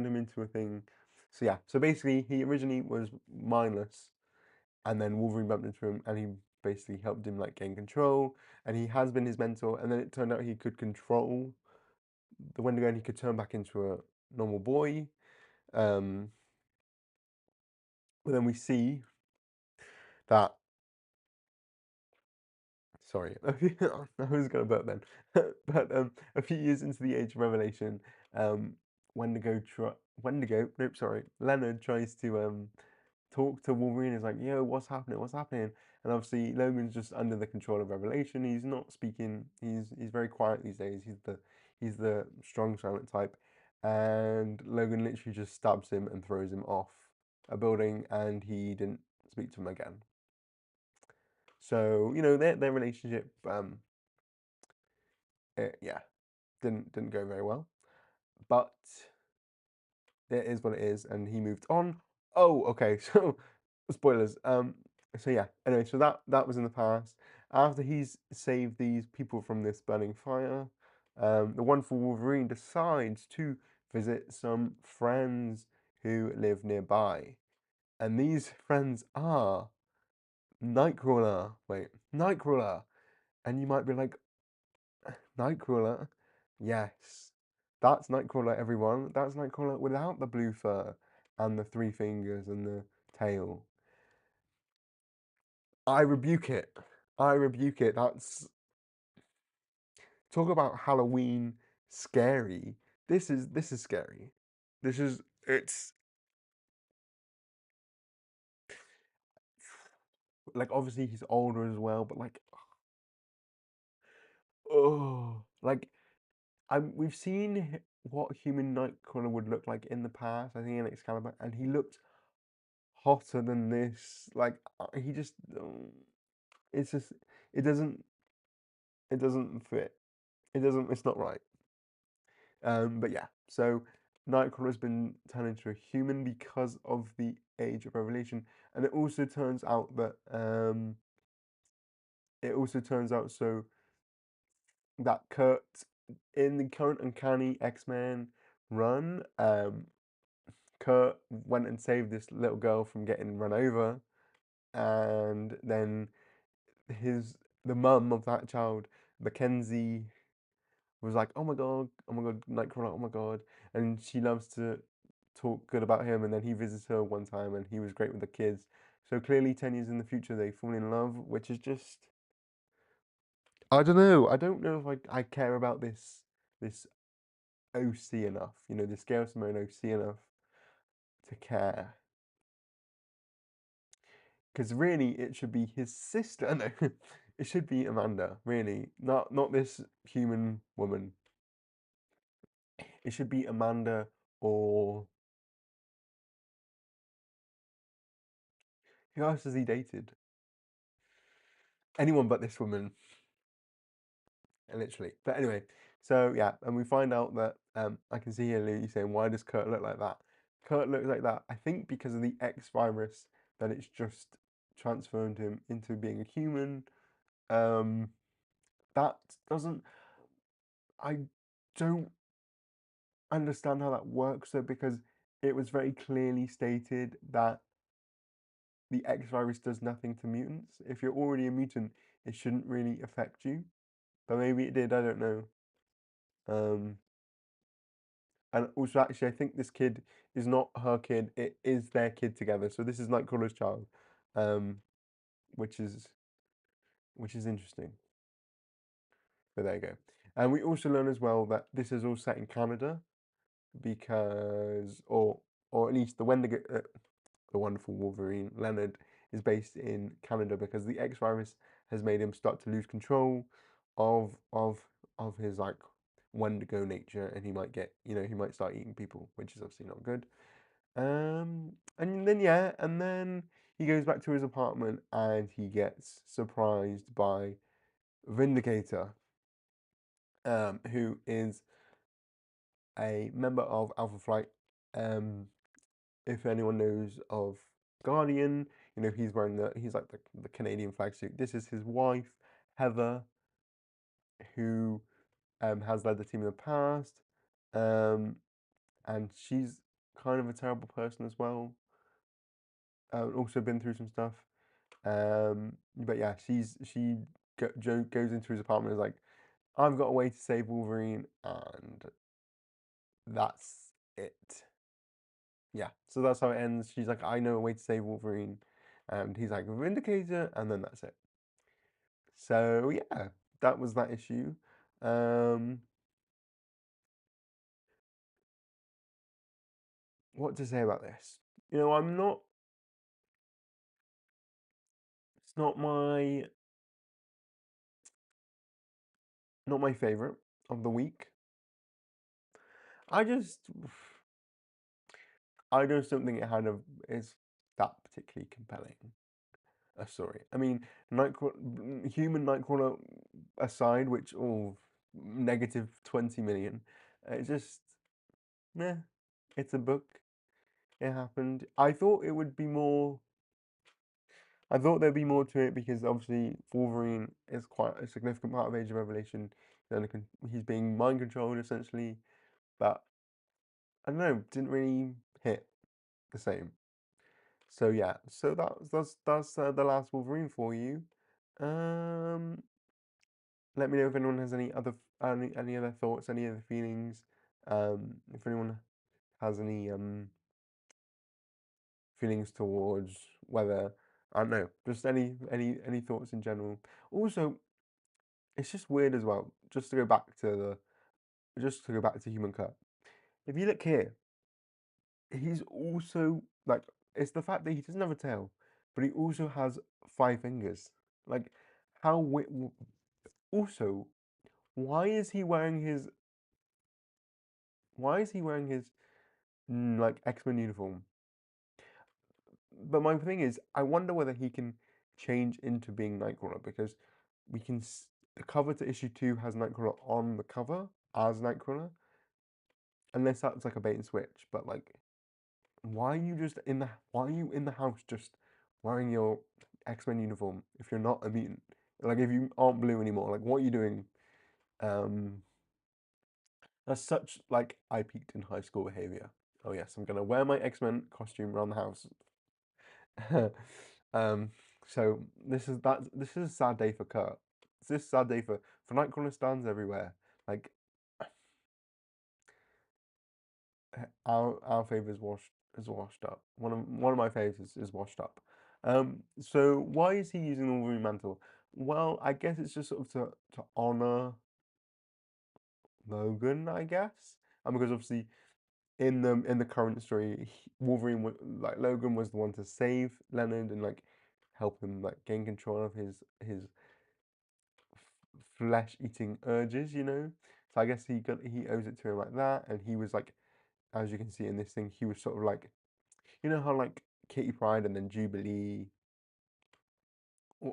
him into a thing. So yeah, so basically he originally was mindless, and then Wolverine bumped into him, and he basically helped him like gain control, and he has been his mentor. And then it turned out he could control the Wendigo, and he could turn back into a normal boy. Um, but then we see that. Sorry, I was going to burp then. But a few years into the Age of Revelation, um, nope, sorry, Leonard tries to talk to Wolverine. Is like, yo, what's happening? What's happening? And obviously Logan's just under the control of Revelation. He's not speaking. He's very quiet these days. He's the strong silent type, and Logan literally just stabs him and throws him off a building, and he didn't speak to him again. So their relationship, yeah, didn't go very well. But it is what it is, and he moved on. Oh, okay. So spoilers. So yeah. Anyway, so that was in the past. After he's saved these people from this burning fire, the wonderful Wolverine decides to visit some friends who live nearby, and these friends are Nightcrawler. Wait, Nightcrawler. And you might be like, Nightcrawler? Yes. That's Nightcrawler, everyone. That's Nightcrawler without the blue fur and the three fingers and the tail. I rebuke it. I rebuke it. That's talk about Halloween scary. This is scary. This is it's like obviously he's older as well, but like oh like we've seen what human Nightcrawler would look like in the past, I think in Excalibur, and he looked hotter than this. Like he just, it's just, it doesn't, it doesn't fit. It doesn't. It's not right. But yeah. So Nightcrawler has been turned into a human because of the Age of Revelation, and it also turns out that so that Kurt in the current Uncanny X-Men run, Kurt went and saved this little girl from getting run over, and then the mum of that child, Mackenzie, was like, oh my god, Nightcrawler, oh my god, and she loves to talk good about him. And then he visits her one time, and he was great with the kids. So clearly, 10 years in the future, they fall in love, which is just I don't know. I don't know if I care about this OC enough. This Gail Simone OC enough to care. Because really, it should be his sister. No, it should be Amanda. Really, not this human woman. It should be Amanda or who else has he dated? Anyone but this woman, literally. But anyway, so yeah, and we find out that I can see here Lee saying, why does Kurt look like that? Kurt looks like that, I think, because of the X virus that it's just transformed him into being a human. Um, that doesn't. I don't understand how that works though, because it was very clearly stated that the X virus does nothing to mutants. If you're already a mutant, it shouldn't really affect you. But maybe it did, I don't know. Um, and also, actually, I think this kid is not her kid, it is their kid together. So this is Nightcrawler's child, um, which is interesting. But there you go. And we also learn as well that this is all set in Canada because, or at least the Wendigo, the wonderful Wolverine, Leonard, is based in Canada because the X virus has made him start to lose control of of of his like Wendigo nature, and he might get, he might start eating people, which is obviously not good. And then yeah, and then he goes back to his apartment and he gets surprised by Vindicator, who is a member of Alpha Flight. If anyone knows of Guardian, you know he's wearing he's like the Canadian flag suit. This is his wife, Heather, who has led the team in the past, and she's kind of a terrible person as well. Also been through some stuff. But yeah, Joe goes into his apartment and is like, I've got a way to save Wolverine, and that's it. Yeah, so that's how it ends. She's like, I know a way to save Wolverine, and he's like, Vindicator, and then that's it. So yeah, that was that issue. What to say about this? You know, it's not my favorite of the week. I just, I just don't think is that particularly compelling a story. I mean, human Nightcrawler aside, which negative 20 million, it's just, meh. It's a book. It happened. I thought there'd be more to it because obviously Wolverine is quite a significant part of Age of Revelation. He's being mind controlled essentially, but I don't know, didn't really hit the same. So yeah, so that's the last Wolverine for you. Um, Let me know if anyone has any other thoughts, any other feelings. If anyone has any feelings towards whether I don't know, just any thoughts in general. Also, it's just weird as well. Just to go back to Human Cut. If you look here, he's also like it's the fact that he doesn't have a tail, but he also has 5 fingers. Like how also why is he wearing his like X-Men uniform? But my thing is, I wonder whether he can change into being Nightcrawler because the cover to issue 2 has Nightcrawler on the cover as Nightcrawler, unless that's like a bait and switch. But like, why are you in the house just wearing your X-Men uniform if you're not a mutant? Like if you aren't blue anymore, like what are you doing? Um, that's such like I peaked in high school behavior. Oh yes, I'm gonna wear my X-Men costume around the house. um, so this is a sad day for Kurt. This is a sad day for Nightcrawler stands everywhere. Like our fave is washed up. One of my faves is washed up. So why is he using the Wolverine mantle? Well, I guess it's just sort of to honor Logan, I guess. And because obviously in the current story, like Logan was the one to save Leonard and like help him like gain control of his flesh-eating urges, you know. So I guess he owes it to him like that, and he was like, as you can see in this thing, he was sort of like, you know how like Kitty Pryde and then Jubilee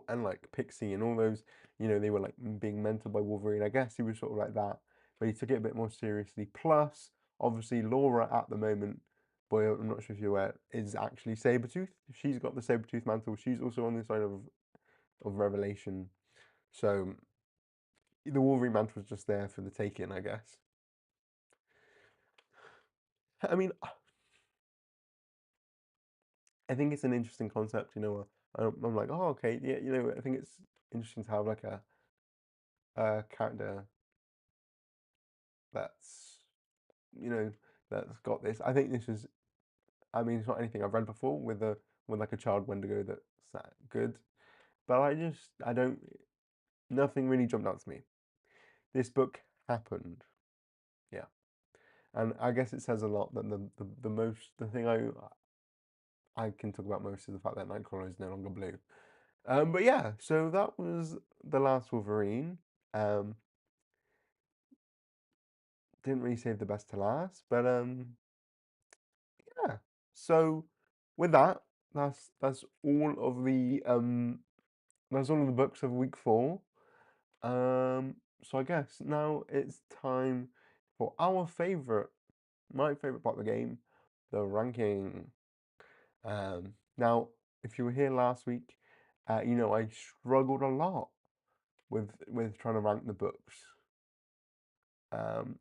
and like Pixie and all those, you know, they were like being mentored by Wolverine. I guess he was sort of like that, but he took it a bit more seriously. Plus, obviously, Laura at the moment, boy, I'm not sure if you're aware, is actually Sabretooth. She's got the Sabretooth mantle. She's also on the side of Revelation. So the Wolverine mantle was just there for the taking, I guess. I mean, I think it's an interesting concept, you know. I'm like, oh, okay, yeah, you know, I think it's interesting to have like a character that's, you know, that's got this. I think this is, I mean, it's not anything I've read before with like a child Wendigo that's that good, but I don't, nothing really jumped out to me. This book happened, yeah, and I guess it says a lot that the thing I can talk about most is the fact that Nightcrawler is no longer blue. But yeah, so that was the last Wolverine. Um, didn't really save the best to last, but yeah. So with that, that's all of the that's all of the books of week 4. So I guess now it's time for my favorite part of the game, the ranking. Now, if you were here last week, you know I struggled a lot with trying to rank the books. Um,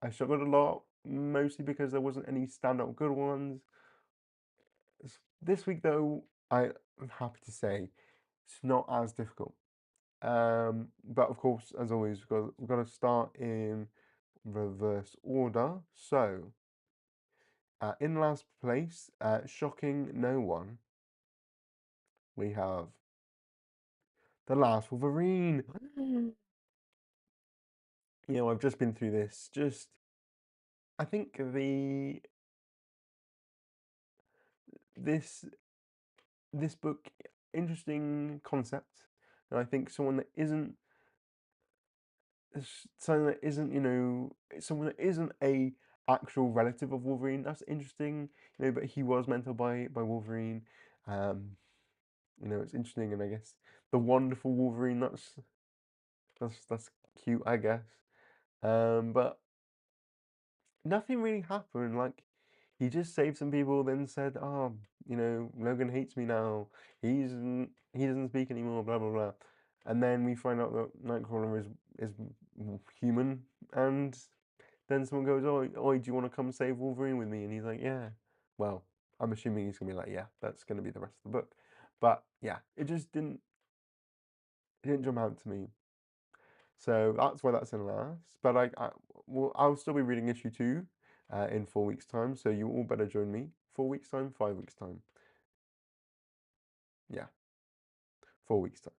I struggled a lot, mostly because there wasn't any standout good ones. This week, though, I'm happy to say it's not as difficult. But of course, as always, we've got to start in reverse order. So, in last place, shocking no one, we have the Last Wolverine. You know, I've just been through this. I think this this book, interesting concept, and I think someone that isn't, you know, someone that isn't a actual relative of Wolverine. That's interesting, you know. But he was mentored by Wolverine. Um, you know, it's interesting, and I guess the wonderful Wolverine. That's cute, I guess. But nothing really happened. Like, he just saved some people, then said, "Oh, you know, Logan hates me now. He doesn't speak anymore." Blah blah blah. And then we find out that Nightcrawler is human, and then someone goes, "Oh, oi, do you want to come save Wolverine with me?" And he's like, "Yeah." Well, I'm assuming he's gonna be like, "Yeah, that's gonna be the rest of the book." But yeah, it didn't jump out to me. So that's why that's in last. But I'll still be reading issue 2 in 4 weeks' time. So you all better join me. 4 weeks' time, 5 weeks' time. Yeah, 4 weeks' time.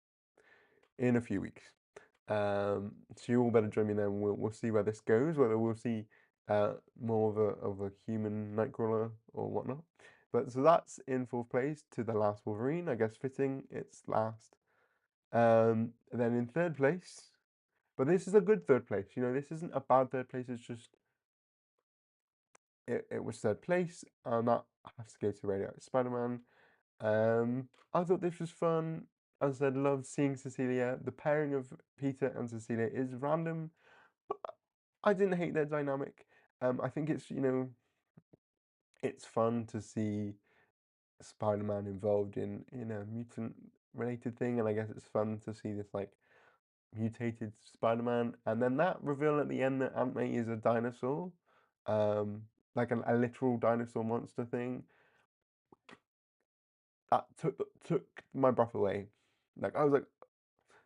In a few weeks. So you all better join me then. We'll see where this goes. Whether we'll see more of a human Nightcrawler or whatnot. But so that's in 4th place to the Last Wolverine. I guess fitting. It's last. Then in 3rd place. But this is a good 3rd place. You know, this isn't a bad 3rd place. It's just it was 3rd place, and that has to go to Radioactive Spider-Man. I thought this was fun. As I said, loved seeing Cecilia. The pairing of Peter and Cecilia is random, but I didn't hate their dynamic. I think it's, you know, it's fun to see Spider-Man involved in a mutant related thing, and I guess it's fun to see this like mutated Spider-Man, and then that reveal at the end that Aunt May is a dinosaur, um, like a literal dinosaur monster thing. That took my breath away. Like I was like,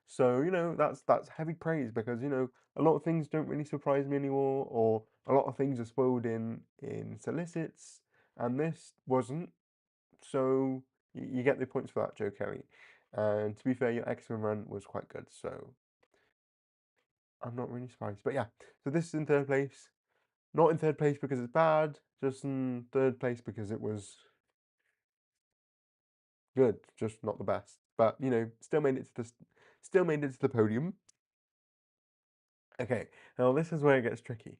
so you know, that's heavy praise, because you know a lot of things don't really surprise me anymore, or a lot of things are spoiled in solicits, and this wasn't. So you get the points for that, Joe Kelly. And to be fair, your X-Men run was quite good, so I'm not really surprised. But yeah, so this is in 3rd place. Not in 3rd place because it's bad, just in 3rd place because it was good, just not the best. But you know, still made it to the podium. Okay, now this is where it gets tricky.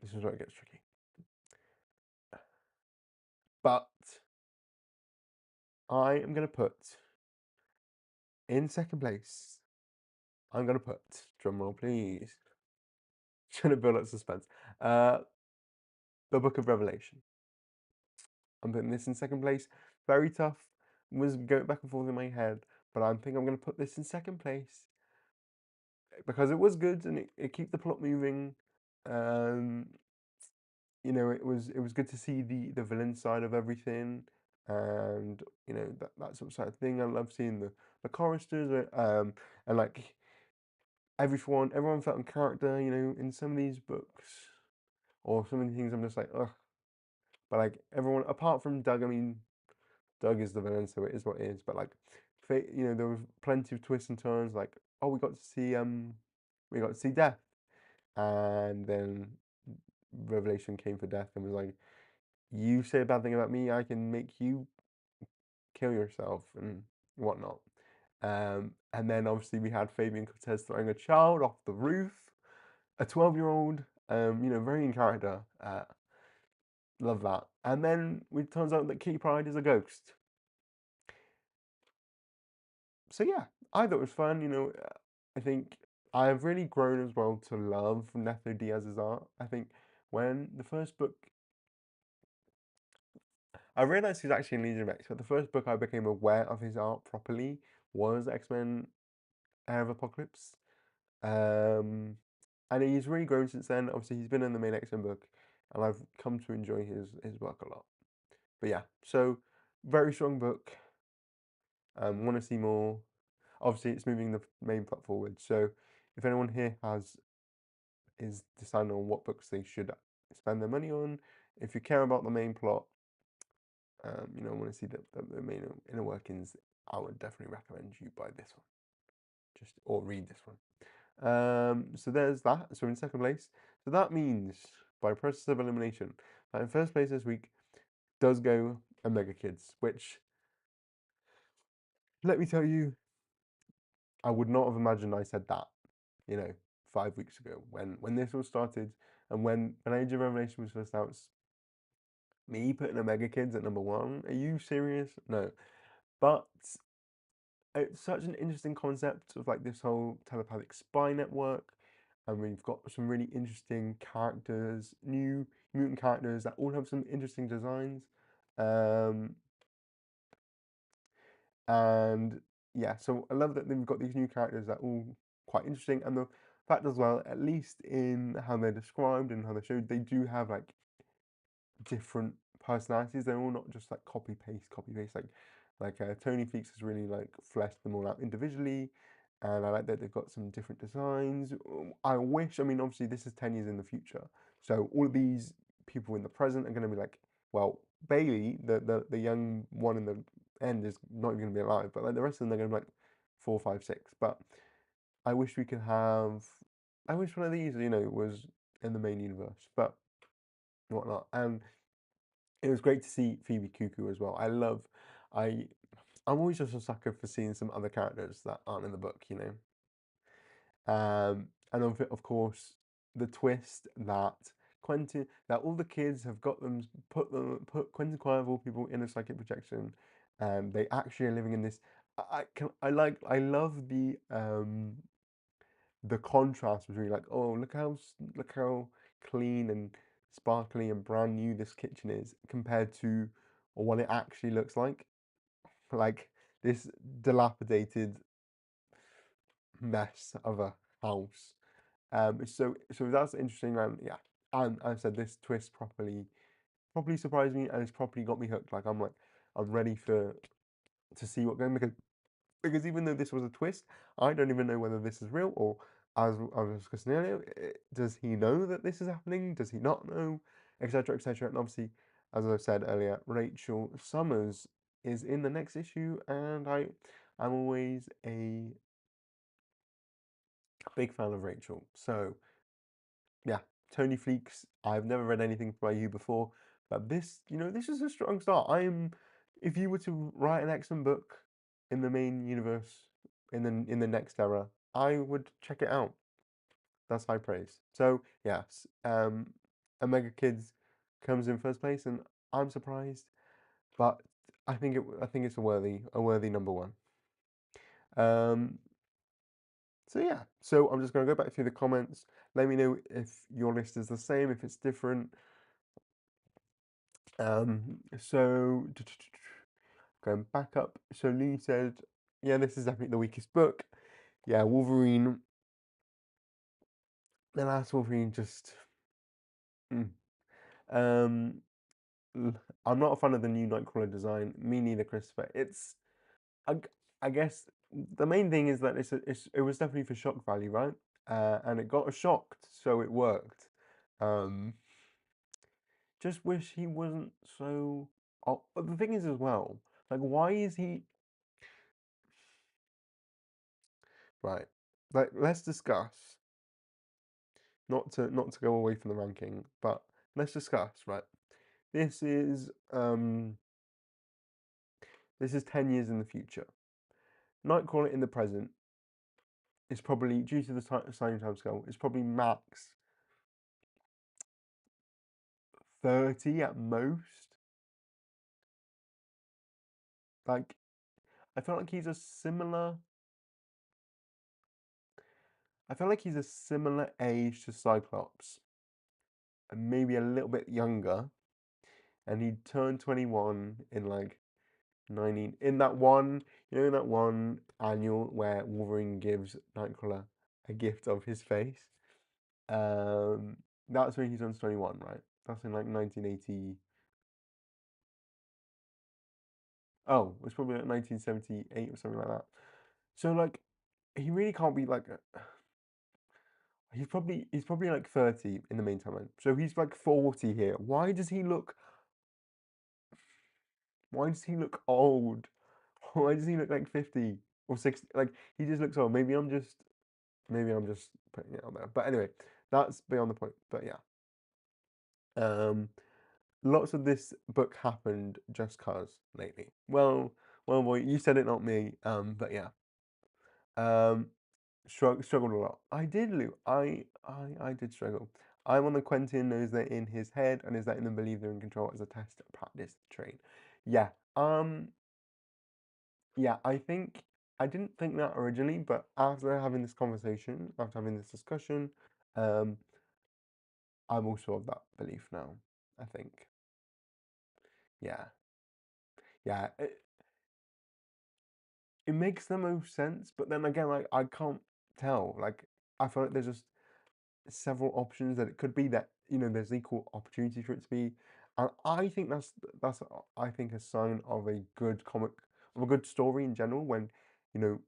This is where it gets tricky. But I am gonna put in 2nd place. I'm gonna put, drumroll please, trying to build up suspense. The Book of Revelation. I'm putting this in 2nd place. Very tough. Was going back and forth in my head, but I think I'm gonna put this in 2nd place because it was good, and it kept the plot moving. Um, you know, it was good to see the villain side of everything, and you know that sort of thing. I love seeing the choristers, and like everyone felt in character. You know, in some of these books or some of the things, I'm just like, ugh. But like everyone apart from Doug, I mean, Doug is the villain, so it is what it is. But like, you know, there was plenty of twists and turns. Like, oh, we got to see Death, and then Revelation came for Death and was like, you say a bad thing about me, I can make you kill yourself and whatnot. And then obviously we had Fabian Cortez throwing a child off the roof, a 12-year-old, you know, very in character. Love that. And then it turns out that Kitty Pryde is a ghost. So yeah, I thought it was fun. I think I've really grown as well to love Neto Diaz's art. I think when the first book, I realized he's actually in Legion of X, but the first book I became aware of his art properly was X-Men Era of Apocalypse. And he's really grown since then. Obviously, he's been in the main X-Men book, and I've come to enjoy his work a lot. But yeah, so very strong book. Want to see more. Obviously, it's moving the main plot forward. So if anyone here is deciding on what books they should spend their money on, if you care about the main plot, want to see the main inner workings, I would definitely recommend you buy this one, or read this one. So there's that. So in second place. So that means by process of elimination, that in first place this week does go Omega Kids, which, let me tell you, I would not have imagined I said that, 5 weeks ago when this all started, and when Age of Revelation was first out. Me putting Omega Kids at number one? Are you serious? No. But it's such an interesting concept of like this whole telepathic spy network, and we've got some really interesting characters, new mutant characters that all have some interesting designs. And yeah, so I love that they've got these new characters that are all quite interesting, and the fact as well, at least in how they're described and how they're showed, they do have like different personalities. They're all not just like copy paste, copy paste. Like Tony Feeks has really like fleshed them all out individually, and I like that they've got some different designs. I wish, I mean, obviously this is 10 years in the future, so all of these people in the present are going to be like, well, Bailey, the young one in the end is not even going to be alive, but like the rest of them, they're going to be like 4, 5, 6. But I wish we could have. I wish one of these, was in the main universe, but whatnot. And it was great to see Phoebe Cuckoo as well. I I'm always just a sucker for seeing some other characters that aren't in the book. And of course, the twist that all the kids have got them put Quentin Quire of all people in a psychic projection, and they actually are living in this. I love the contrast between like, oh, look how clean and sparkly and brand new this kitchen is compared to what it actually looks like this dilapidated mess of a house. So that's interesting. And yeah, and I said this twist properly surprised me, and it's properly got me hooked. I'm ready to see what going, because even though this was a twist, I don't even know whether this is real, or as I was discussing earlier, does he know that this is happening? Does he not know? Etc. etc. And obviously, as I said earlier, Rachel Summers is in the next issue, and I'm always a big fan of Rachel. So yeah, Tony Fleeks. I've never read anything by you before, but this is a strong start. If you were to write an X-Men book in the main universe in the next era, I would check it out. That's high praise. So yes, Omega Kids comes in first place, and I'm surprised, but I think it's a worthy number one. Um, So yeah, so I'm just going to go back through the comments. Let me know if your list is the same, if it's different. So going back up. So Lee said, yeah, this is definitely the weakest book. Yeah, Wolverine. The Last Wolverine just. mm. Um, I'm not a fan of the new Nightcrawler design. Me neither, Christopher. I, I guess the main thing is that it was definitely for shock value, right? And it got us shocked, so it worked. Um, just wish he wasn't so. Oh, but the thing is as well, like, why is he right? Like, let's discuss. Not to go away from the ranking, but let's discuss. Right, this is um this is 10 years in the future. Nightcrawler in the present is probably, due to the signing time scale, is probably max 30 at most. Like, I feel like he's a similar. I feel like he's a similar age to Cyclops, and maybe a little bit younger. And he turned 21 in like 19 in that one, in that one annual where Wolverine gives Nightcrawler a gift of his face. Um, that's when he turns 21, right? That's in like 1980. Oh, it's probably like 1978 or something like that. So like, he really can't be like. He's probably like 30 in the main timeline. So he's like 40 here. Why does he look old? Why does he look like 50 or 60? Like he just looks old. Maybe I'm just putting it out there. But anyway, that's beyond the point. But yeah. Lots of this book happened just cause lately. Well, boy, you said it, not me. But yeah. Um, struggled a lot. I did, Lou. I did struggle. I'm on the Quentin knows they're in his head and is letting them believe they're in control as a test, practice, train. Yeah. Yeah, I think I didn't think that originally, but after having this conversation, after having this discussion, um, I'm also of that belief now, I think. Yeah. Yeah. It makes the most sense, but then again, like I can't tell. Like I feel like there's just several options that it could be that there's equal opportunity for it to be, and I think that's I think a sign of a good comic, of a good story in general, when you know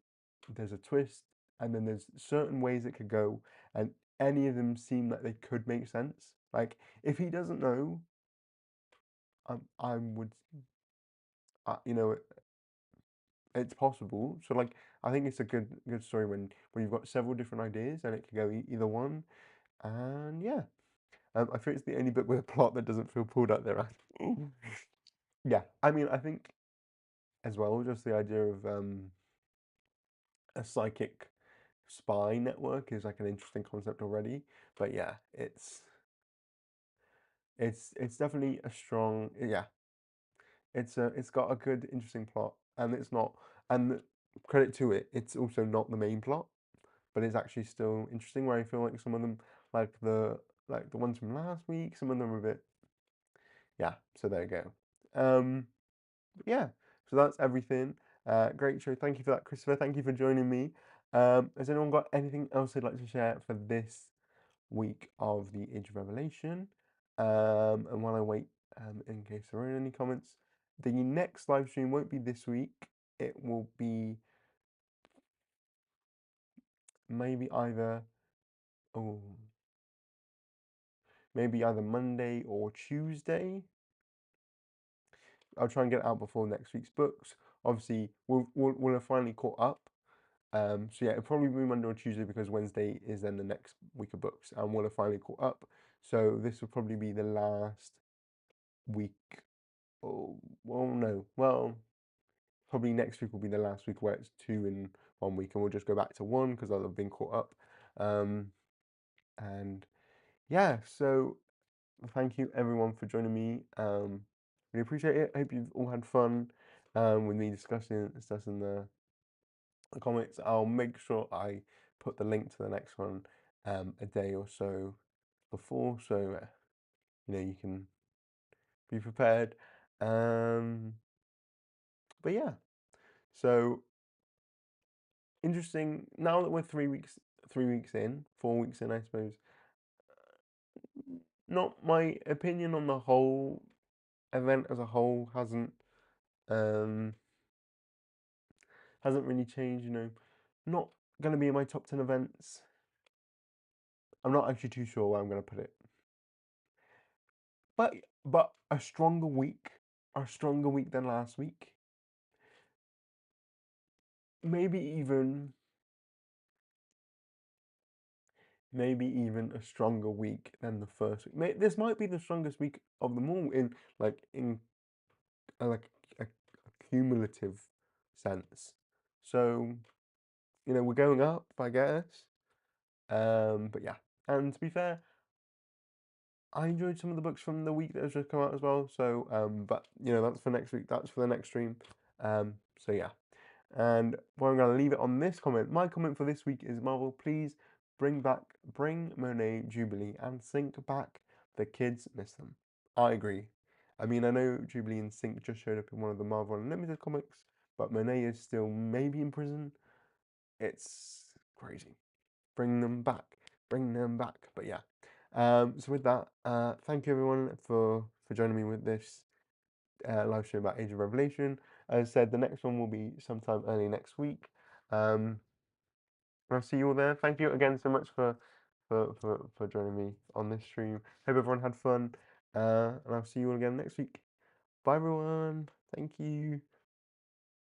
there's a twist and then there's certain ways it could go, and any of them seem like they could make sense. Like if he doesn't know, I would, it's possible. So like I think it's a good story when you've got several different ideas and it could go either one. And yeah, I think it's the only book with a plot that doesn't feel pulled out their ass. Yeah, I mean I think as well just the idea of a psychic spy network is like an interesting concept already. But yeah, it's definitely a strong, yeah. It's got a good interesting plot, and it's not, and credit to it, it's also not the main plot, but it's actually still interesting. Where I feel like some of them, like the ones from last week, some of them are a bit, yeah. So there you go. Yeah. So that's everything. Great show. Thank you for that, Christopher. Thank you for joining me. Has anyone got anything else they'd like to share for this week of the Age of Revelation? And while I wait, in case there are any comments, the next live stream won't be this week. It will be maybe either, oh, maybe either Monday or Tuesday. I'll try and get it out before next week's books. Obviously, we'll have finally caught up. So yeah, it'll probably be Monday or Tuesday because Wednesday is then the next week of books, and we'll have finally caught up. So this will probably be the last week. Oh, well, no. Well, probably next week will be the last week where it's 2 in 1 week, and we'll just go back to 1 because I'll have been caught up. And yeah, so thank you everyone for joining me. Really appreciate it. Hope you've all had fun with me discussing the comics. I'll make sure I put the link to the next one a day or so before, so you can be prepared. But yeah, so interesting. Now that we're 3 weeks in, 4 weeks in, I suppose. Not my opinion on the whole event as a whole um hasn't really changed. Not gonna be in my top 10 events. I'm not actually too sure where I'm gonna put it. But a stronger week than last week. Maybe even a stronger week than the first week. This might be the strongest week of them all in like a cumulative sense. So, we're going up, I guess. But yeah. And to be fair, I enjoyed some of the books from the week that has just come out as well. So, but you know, that's for next week. That's for the next stream. So yeah. And well, I'm going to leave it on this comment. My comment for this week is Marvel, please bring Monet Jubilee and Sync back. The kids miss them. I agree. I mean, I know Jubilee and Sync just showed up in one of the Marvel Unlimited comics, but Monet is still maybe in prison. It's crazy. Bring them back. Bring them back. But yeah. So with that, thank you everyone for joining me with this live stream about Age of Revelation. As I said, the next one will be sometime early next week. I'll see you all there. Thank you again so much for joining me on this stream. Hope everyone had fun. And I'll see you all again next week. Bye everyone. Thank you.